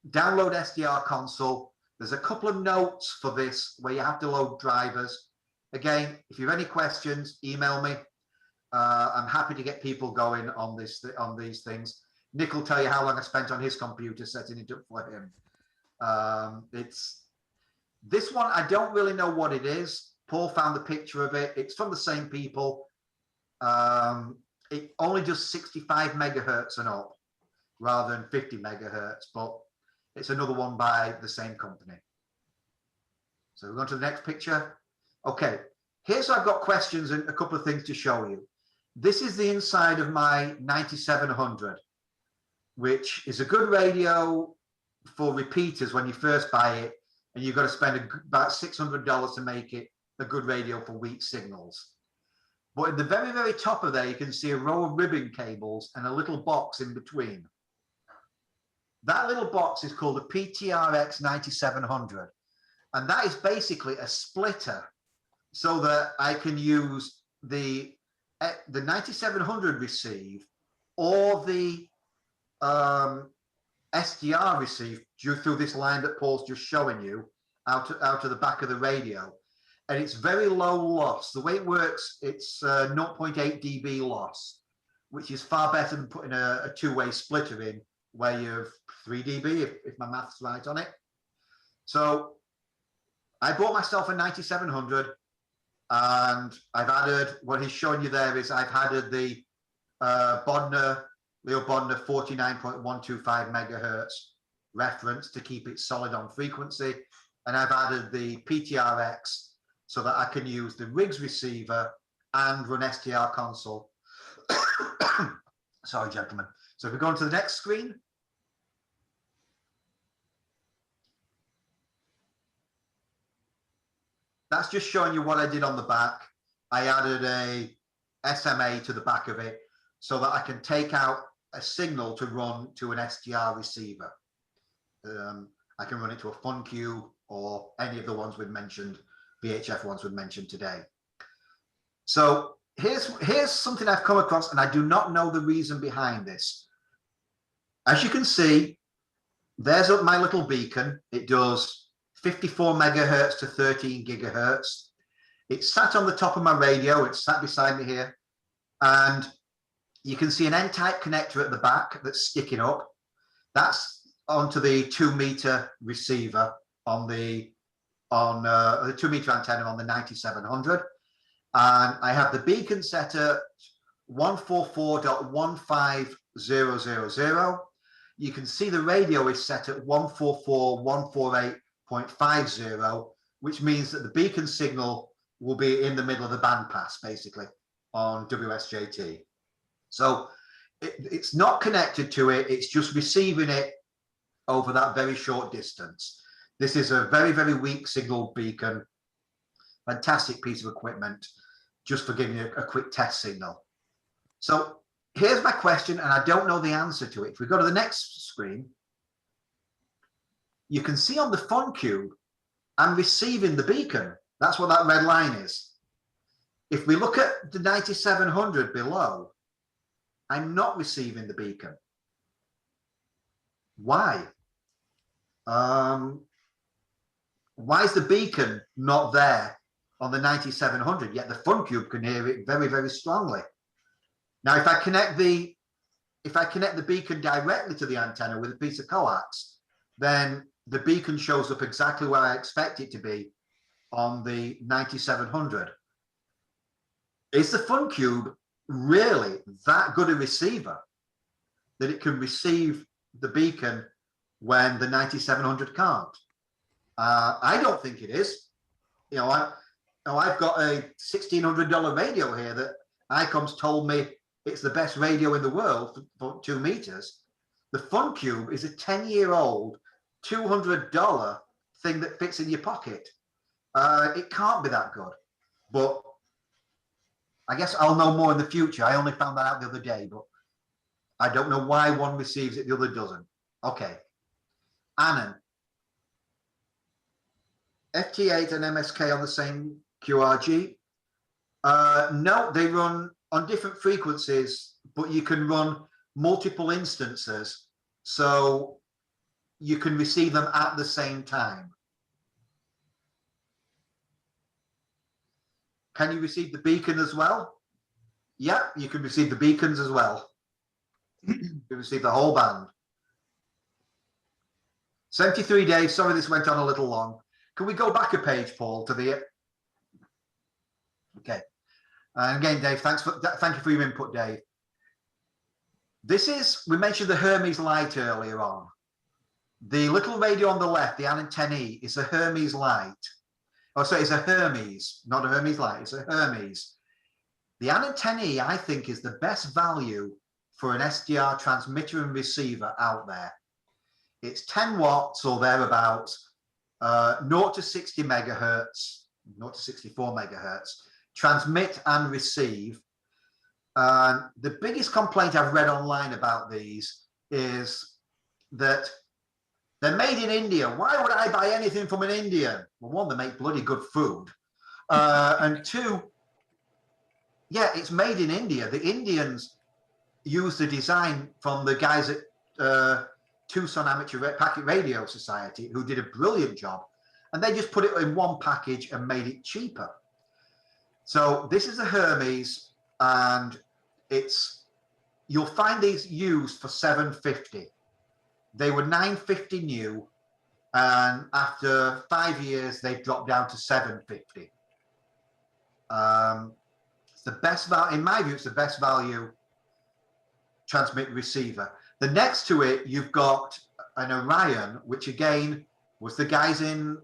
download SDR Console. There's a couple of notes for this where you have to load drivers. Again, if you have any questions, email me. I'm happy to get people going on this, on these things. Nick will tell you how long I spent on his computer setting it up for him. It's this one. I don't really know what it is. Paul found the picture of it. It's from the same people. It only does 65 megahertz and up rather than 50 megahertz, but it's another one by the same company. So we're going to the next picture. Okay, here's I've got questions and a couple of things to show you. This is the inside of my 9700, which is a good radio for repeaters when you first buy it, and you've got to spend about $600 to make it a good radio for weak signals. But at the very, very top of there, you can see a row of ribbon cables and a little box in between. That little box is called a PTRX 9700. And that is basically a splitter so that I can use the 9700 receive or the SDR receive through this line that Paul's just showing you out of the back of the radio. And it's very low loss. The way it works, it's 0.8 dB loss, which is far better than putting a two-way splitter in where you have 3 dB, if my math's right on it. So I bought myself a 9700 and I've added, what he's showing you there is I've added the Leo Bodner 49.125 megahertz reference to keep it solid on frequency. And I've added the PTRX so that I can use the Riggs receiver and run SDR Console. Sorry, gentlemen. So if we go on to the next screen. That's just showing you what I did on the back. I added a SMA to the back of it so that I can take out a signal to run to an SDR receiver. I can run it to a fun cube or any of the ones we've mentioned, VHF ones we've mentioned today. So here's something I've come across, and I do not know the reason behind this. As you can see, there's my little beacon. It does 54 megahertz to 13 gigahertz. It's sat on the top of my radio. It's sat beside me here. And you can see an N-type connector at the back that's sticking up. That's onto the 2-meter receiver on the 2-meter antenna on the 9700. And I have the beacon set at 144.15000. You can see the radio is set at 144.148.50, which means that the beacon signal will be in the middle of the bandpass, basically, on WSJT. So it's not connected to it. It's just receiving it over that very short distance. This is a very, very weak signal beacon. Fantastic piece of equipment, just for giving you a quick test signal. So here's my question, and I don't know the answer to it. If we go to the next screen, you can see on the fun cube, I'm receiving the beacon. That's what that red line is. If we look at the 9700 below, I'm not receiving the beacon. Why? Why is the beacon not there on the 9700, yet the fun cube can hear it very, very strongly? Now, if I connect the beacon directly to the antenna with a piece of coax, then the beacon shows up exactly where I expect it to be on the 9700. Is the fun cube really that good a receiver? that it can receive the beacon when the 9700 can't. I don't think it is. You know, I've got a $1,600 radio here that ICOM's told me it's the best radio in the world for 2 meters. The Fun Cube is a 10-year-old $200 thing that fits in your pocket. It can't be that good, but I guess I'll know more in the future. I only found that out the other day, but I don't know why one receives it, the other doesn't. Okay. Annan. FT8 and MSK on the same QRG? No, they run on different frequencies, but you can run multiple instances, so you can receive them at the same time. Can you receive the beacon as well? Yeah, you can receive the beacons as well. You can receive the whole band. 73 days. Sorry, this went on a little long. Can we go back a page, Paul, to the... Okay. And again, Dave, thank you for your input, Dave. This is, we mentioned the Hermes Lite earlier on. The little radio on the left, the N2EME, is a Hermes Lite. Oh, sorry, it's a Hermes, not a Hermes Lite, it's a Hermes. The N2EME, I think, is the best value for an SDR transmitter and receiver out there. It's 10 watts or thereabouts, 0 to 60 megahertz, 0 to 64 megahertz, transmit and receive. The biggest complaint I've read online about these is that they're made in India. Why would I buy anything from an Indian? Well, one, they make bloody good food. And two, yeah, it's made in India. The Indians use the design from the guys at Tucson Amateur Packet Radio Society, who did a brilliant job. And they just put it in one package and made it cheaper. So this is a Hermes, and you'll find these used for $750. They were $950 new, and after 5 years, they've dropped down to $750. It's the best value, in my view, it's the best value transmit receiver. The next to it, you've got an Orion, which again was the guys in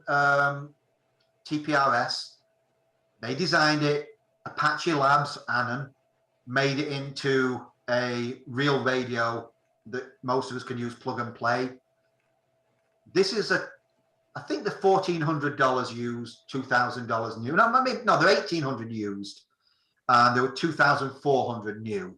TPRS. They designed it. Apache Labs, Annan, made it into a real radio that most of us can use plug and play. This is I think the $1,400 used, $2,000 new. No, I mean, no, they're $1,800 used, and there were $2,400 new.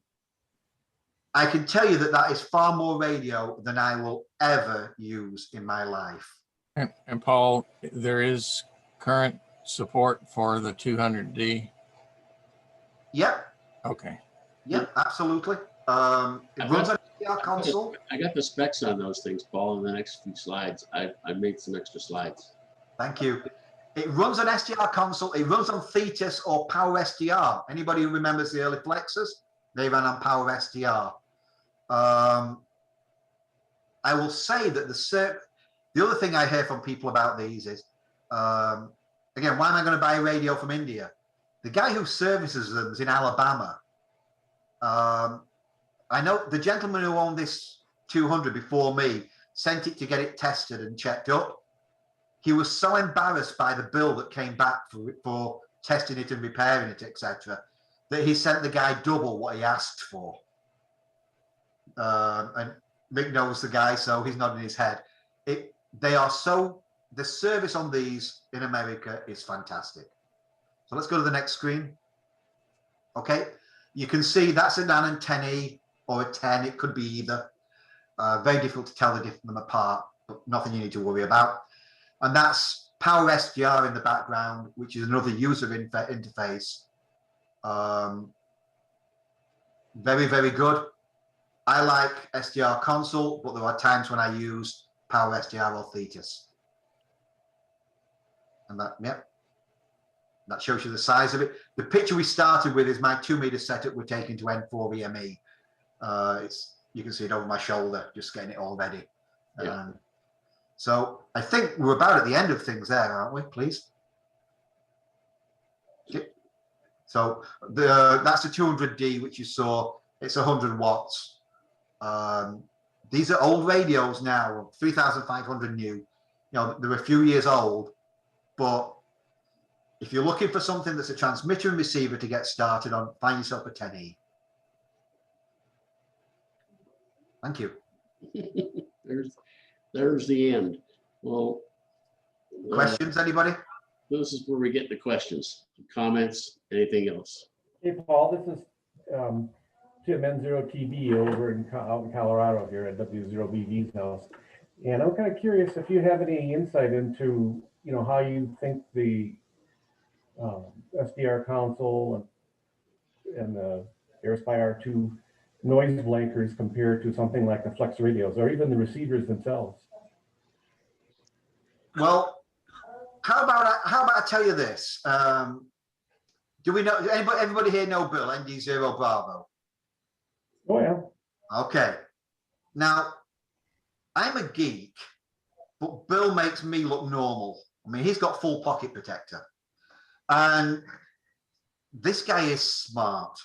I can tell you that that is far more radio than I will ever use in my life. And Paul, there is current support for the 200D? Yep. Okay. Yep, absolutely. It runs on SDR Console. I got the specs on those things, Paul, in the next few slides. I made some extra slides. Thank you. It runs on SDR Console. It runs on Thetis or Power SDR. Anybody who remembers the early Flexers? They ran on Power SDR. I will say that the other thing I hear from people about these is, again, why am I going to buy a radio from India? The guy who services them is in Alabama. I know the gentleman who owned this 200 before me sent it to get it tested and checked up. He was so embarrassed by the bill that came back for testing it and repairing it, etc., that he sent the guy double what he asked for. And Rick knows the guy, so he's nodding his head. The service on these in America is fantastic. So let's go to the next screen. Okay, you can see that's an N2EME or a 10. It could be either. Very difficult to tell them apart, but nothing you need to worry about. And that's Power SDR in the background, which is another user interface. Very, very good. I like SDR Console, but there are times when I use Power SDR or Thetis. And that shows you the size of it. The picture we started with is my 2-meter setup we're taking to N2EME. You can see it over my shoulder, just getting it all ready. Yeah. So I think we're about at the end of things there, aren't we, please? Okay. So that's the 200D, which you saw. It's 100 watts. These are old radios now, 3,500 new. You know, they're a few years old, but if you're looking for something that's a transmitter and receiver to get started on, find yourself a 10E. Thank you. There's the end. Well, Questions, anybody? This is where we get the questions, comments, anything else. Hey, Paul, this is Jim N0TV over out in Colorado here at W0BV's house. And I'm kind of curious if you have any insight into, how you think the SDR console and the Airspy R2 noise blankers compared to something like the Flex radios or even the receivers themselves. Well, how about I tell you this? Do we know, everybody here know Bill, ND0 Bravo? Oh, yeah. Okay. Now, I'm a geek, but Bill makes me look normal. I mean, he's got full pocket protector. And this guy is smart.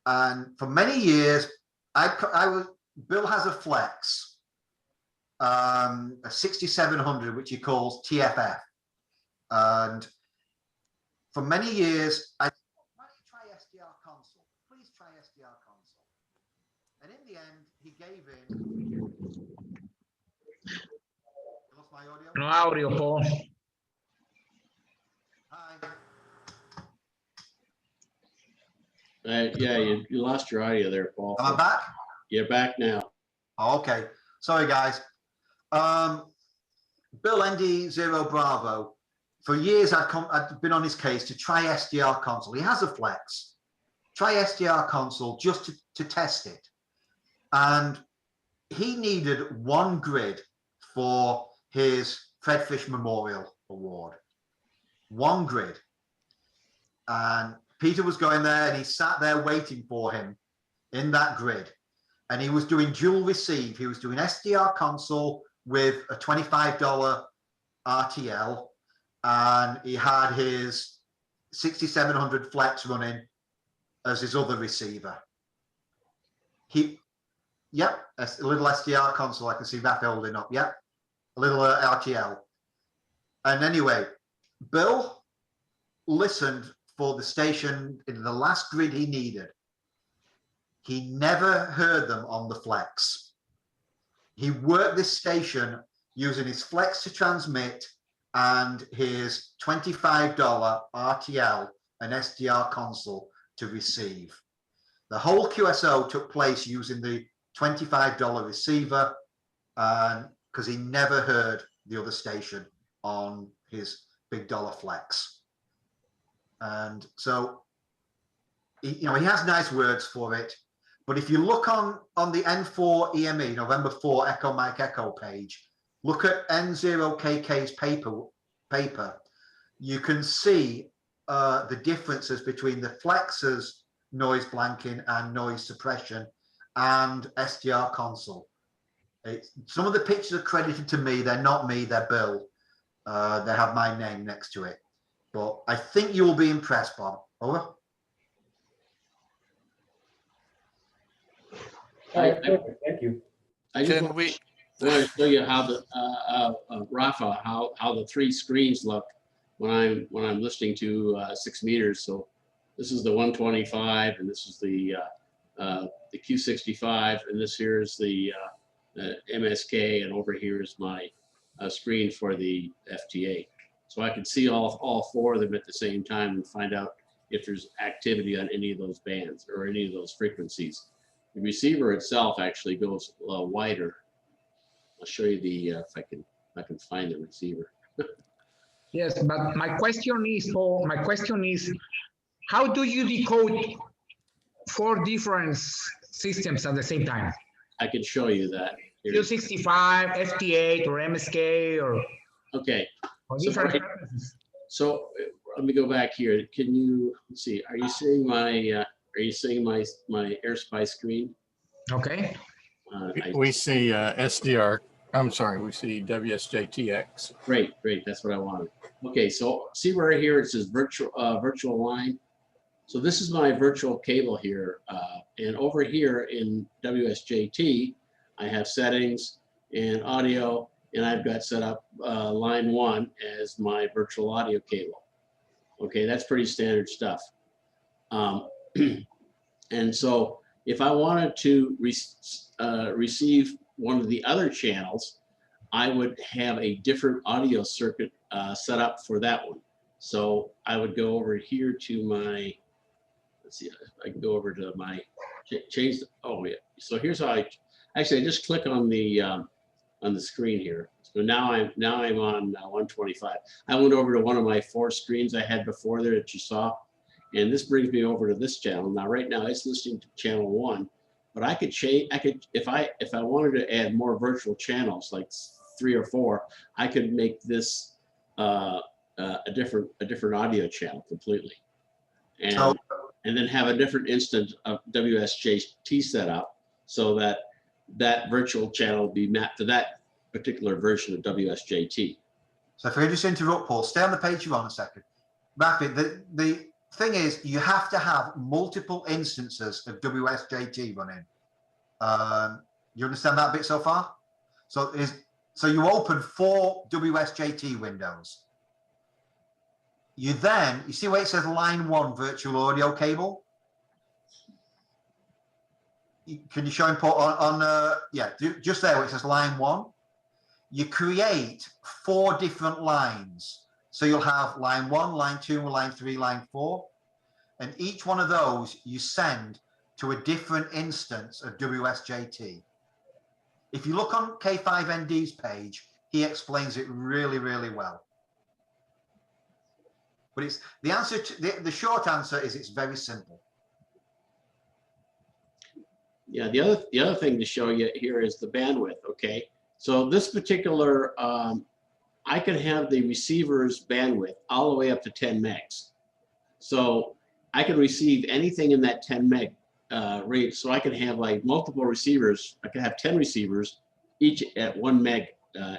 And for many years, Bill has a Flex, a 6700, which he calls TFF. And for many years, I said, why don't you try SDR Console? Please try SDR Console. And in the end, he gave in. You lost my audio? No audio, Paul. Hi. Yeah, you lost your audio there, Paul. Am I back? You're back now. Okay. Sorry, guys. Bill ND0 Bravo. For years, I've been on his case to try SDR Console. He has a Flex. Try SDR Console just to test it. And he needed one grid for his Fred Fish Memorial Award. One grid. And Peter was going there and he sat there waiting for him in that grid. And he was doing dual receive. He was doing SDR Console with a $25 RTL. And he had his 6700 Flex running as his other receiver. Yep, a little SDR Console. I can see that holding up. Yep, a little RTL. And anyway, Bill listened for the station in the last grid he needed. He never heard them on the Flex. He worked this station using his Flex to transmit and his $25 RTL and SDR Console to receive. The whole QSO took place using the $25 receiver because he never heard the other station on his big dollar Flex. And so, he has nice words for it. But if you look on the N2EME, November 4 Echo Mike Echo page, look at N0KK's paper, you can see the differences between the Flex's noise blanking and noise suppression and SDR Console. Some of the pictures are credited to me. They're not me, they're Bill. They have my name next to it. But I think you will be impressed, Bob. Over. Thank you. I just want to show you how the Rafa, how the three screens look when I'm listening to 6 meters. So this is the 125, and this is the Q65, and this here is the MSK, and over here is my screen for the FTA. So I can see all four of them at the same time and find out if there's activity on any of those bands or any of those frequencies. The receiver itself actually goes wider. I'll show you if I can find the receiver. Yes, but my question is, Paul, how do you decode 4 different systems at the same time? I can show you that. Q65, FT8, or MSK, or okay. Or different so let me go back here. Can you see? Are you seeing my my Airspy screen? Okay. We see SDR. I'm sorry. We see WSJTX. Great. That's what I wanted. Okay. So see right here, it says virtual line. So this is my virtual cable here. And over here in WSJT, I have settings and audio, and I've got set up line 1 as my virtual audio cable. Okay, that's pretty standard stuff. And so if I wanted to receive one of the other channels, I would have a different audio circuit set up for that one. So I would go over here to my, let's see, I can go over to my, change, oh yeah. So here's how I just click on the screen here. So now I'm on 125. I went over to one of my 4 screens I had before there that you saw, and this brings me over to this channel. Now, right now it's listening to channel 1, but I could change. I could, if I wanted to add more virtual channels, like 3 or 4, I could make this a different audio channel completely, and then have a different instance of WSJT set up so that that virtual channel be mapped to that particular version of WSJT. So if I just interrupt, Paul, stay on the page you're on a second. Rapid, the thing is, you have to have multiple instances of WSJT running. You understand that bit so far? So you open 4 WSJT windows. You see where it says line 1 virtual audio cable? Can you show him on yeah, just there where it says line 1? You create 4 different lines. So you'll have line 1, line 2, line 3, line 4. And each one of those you send to a different instance of WSJT. If you look on K5ND's page, he explains it really, really well. But it's the answer to the short answer is it's very simple. Yeah, the other thing to show you here is the bandwidth. Okay, so this particular I can have the receiver's bandwidth all the way up to 10 megs. So I can receive anything in that 10 meg rate. So I can have like multiple receivers. I can have 10 receivers, each at 1 meg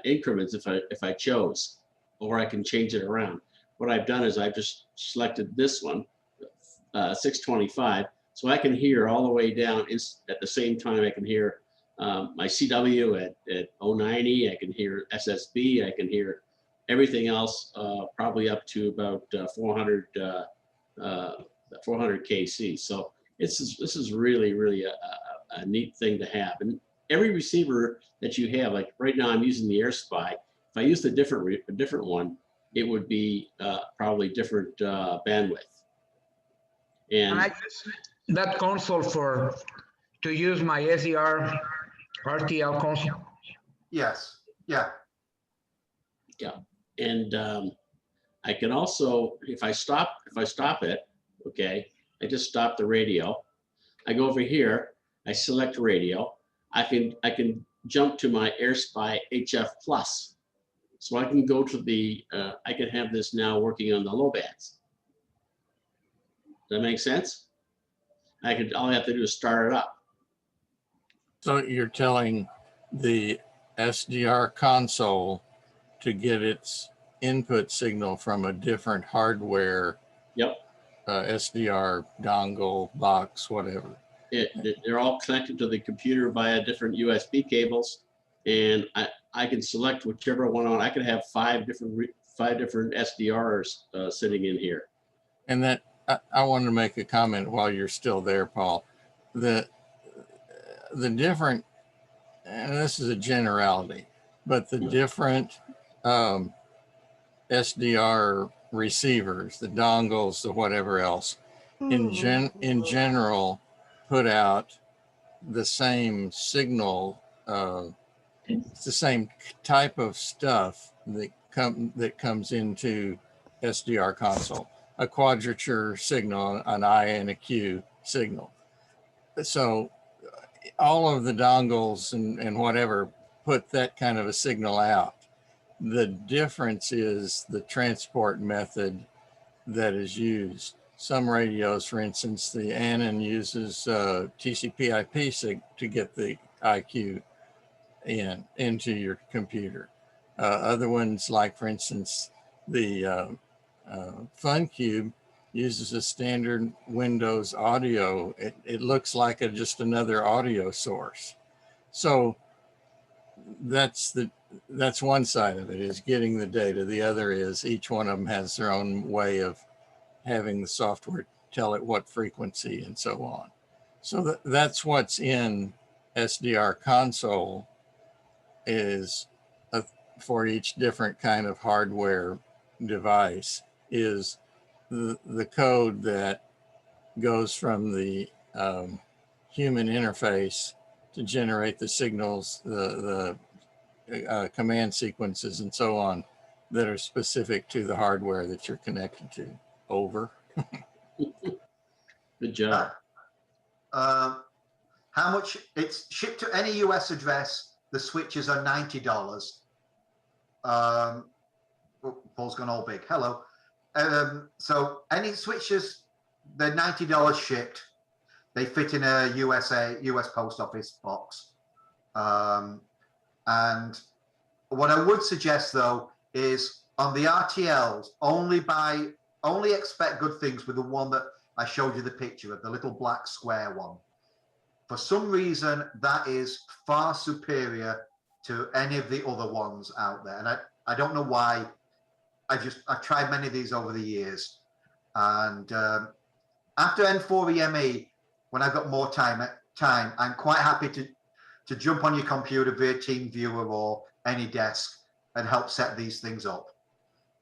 increments if I chose, or I can change it around. What I've done is I've just selected this one, 625, so I can hear all the way down at the same time. I can hear my CW at 090, I can hear SSB, I can hear everything else, probably up to about 400 KC. So this is really, really a neat thing to have. And every receiver that you have, like right now I'm using the Airspy. If I used a different one, it would be probably different bandwidth. And I use that console to use my SDR RTL console. Yes. Yeah. Yeah. And I can also, if I stop it, okay, I just stop the radio. I go over here, I select radio. I can jump to my Airspy HF Plus. So I can go to the, I can have this now working on the low bands. Does that make sense? All I have to do is start it up. So you're telling the SDR console to get its input signal from a different hardware. Yep. SDR dongle, box, whatever. They're all connected to the computer via different USB cables, and I can select whichever one on. I could have 5 different SDRs sitting in here. And that I wanted to make a comment while you're still there, Paul. The different, and this is a generality, but the different SDR receivers, the dongles, the whatever else, in general, put out the same signal. It's the same type of stuff that comes into SDR console, a quadrature signal, an I and a Q signal. So all of the dongles and whatever put that kind of a signal out. The difference is the transport method that is used. Some radios, for instance, the Anon uses TCP/IP to get the IQ into your computer. Other ones, like for instance, the FunCube uses a standard Windows audio, it looks like just another audio source. So that's one side of it, is getting the data. The other is each one of them has their own way of having the software tell it what frequency and so on. So that's what's in SDR Console, is for each different kind of hardware device, is the code that goes from the human interface to generate the signals, the command sequences and so on that are specific to the hardware that you're connected to. Over. Good job. How much it's shipped to any US address? The switches are $90. Paul's gone all big. Hello. So any switches, they're $90 shipped. They fit in a US post office box. And what I would suggest though is on the RTLs, only expect good things with the one that I showed you the picture of, the little black square one. For some reason, that is far superior to any of the other ones out there. And I don't know why. I've tried many of these over the years. And after N2EME, when I've got more time, I'm quite happy to jump on your computer via TeamViewer or any desk and help set these things up.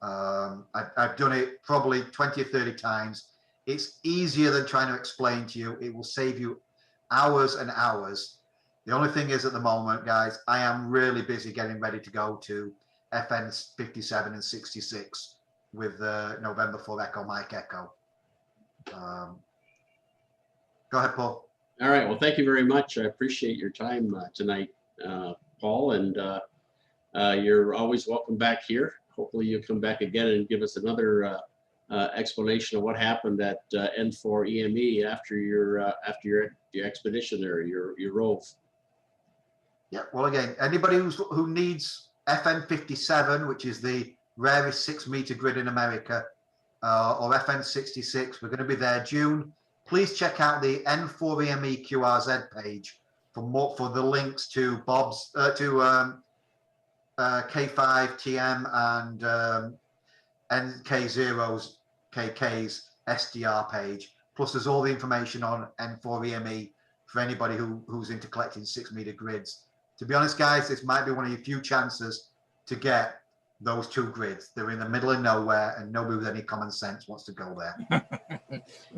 I've done it probably 20 or 30 times. It's easier than trying to explain to you. It will save you hours and hours. The only thing is, at the moment, guys, I am really busy getting ready to go to FN 57 and 66 with November 4 Echo Mike Echo. Go ahead, Paul. All right. Well, thank you very much. I appreciate your time tonight, Paul, and you're always welcome back here. Hopefully you'll come back again and give us another explanation of what happened at N2EME after your expedition there, your rove. Yeah. Well, again, anybody who needs FN 57, which is the rarest 6-meter grid in America, or FN 66, we're going to be there June. Please check out the N2EME QRZ page for the links to Bob's K5 TM and NK0's KK's SDR page. Plus, there's all the information on N2EME for anybody who's into collecting 6-meter grids. To be honest, guys, this might be one of your few chances to get those 2 grids. They're in the middle of nowhere, and nobody with any common sense wants to go there.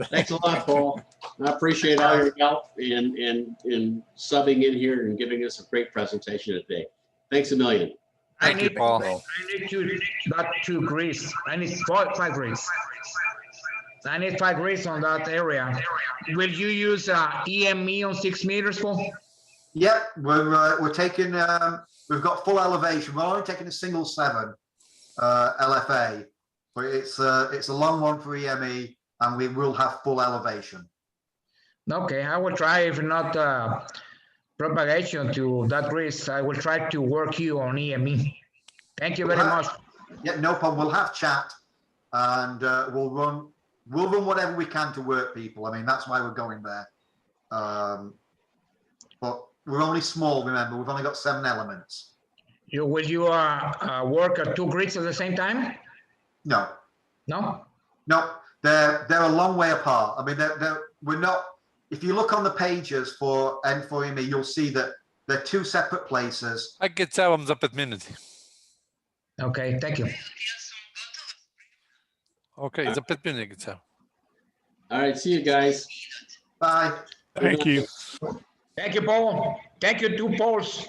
Thanks a lot, Paul. I appreciate all your help in subbing in here and giving us a great presentation today. Thanks a million. Thank you, Paul. I need not 2 grids. I need 5 grids. I need 5 grids on that area. Will you use EME on 6 meters, Paul? Yep, we're taking. We've got full elevation. We're only taking a single 7 LFA, but it's a long one for EME, and we will have full elevation. Okay, I will try. If not propagation to that grid, I will try to work you on EME. Thank you very much. Yeah, no problem. We'll have chat, and we'll run whatever we can to work people. I mean, that's why we're going there. But we're only small, remember, we've only got 7 elements. Will you work at 2 grids at the same time? No. No? No, they're a long way apart. I mean, we're not, if you look on the pages for N2EME, you'll see that they're 2 separate places. Aggeçelim zapytminut. Okay, thank you. Okay, zapytminut geçelim. All right, see you guys. Bye. Thank you. Thank you, Paul. Thank you, 2 Pauls.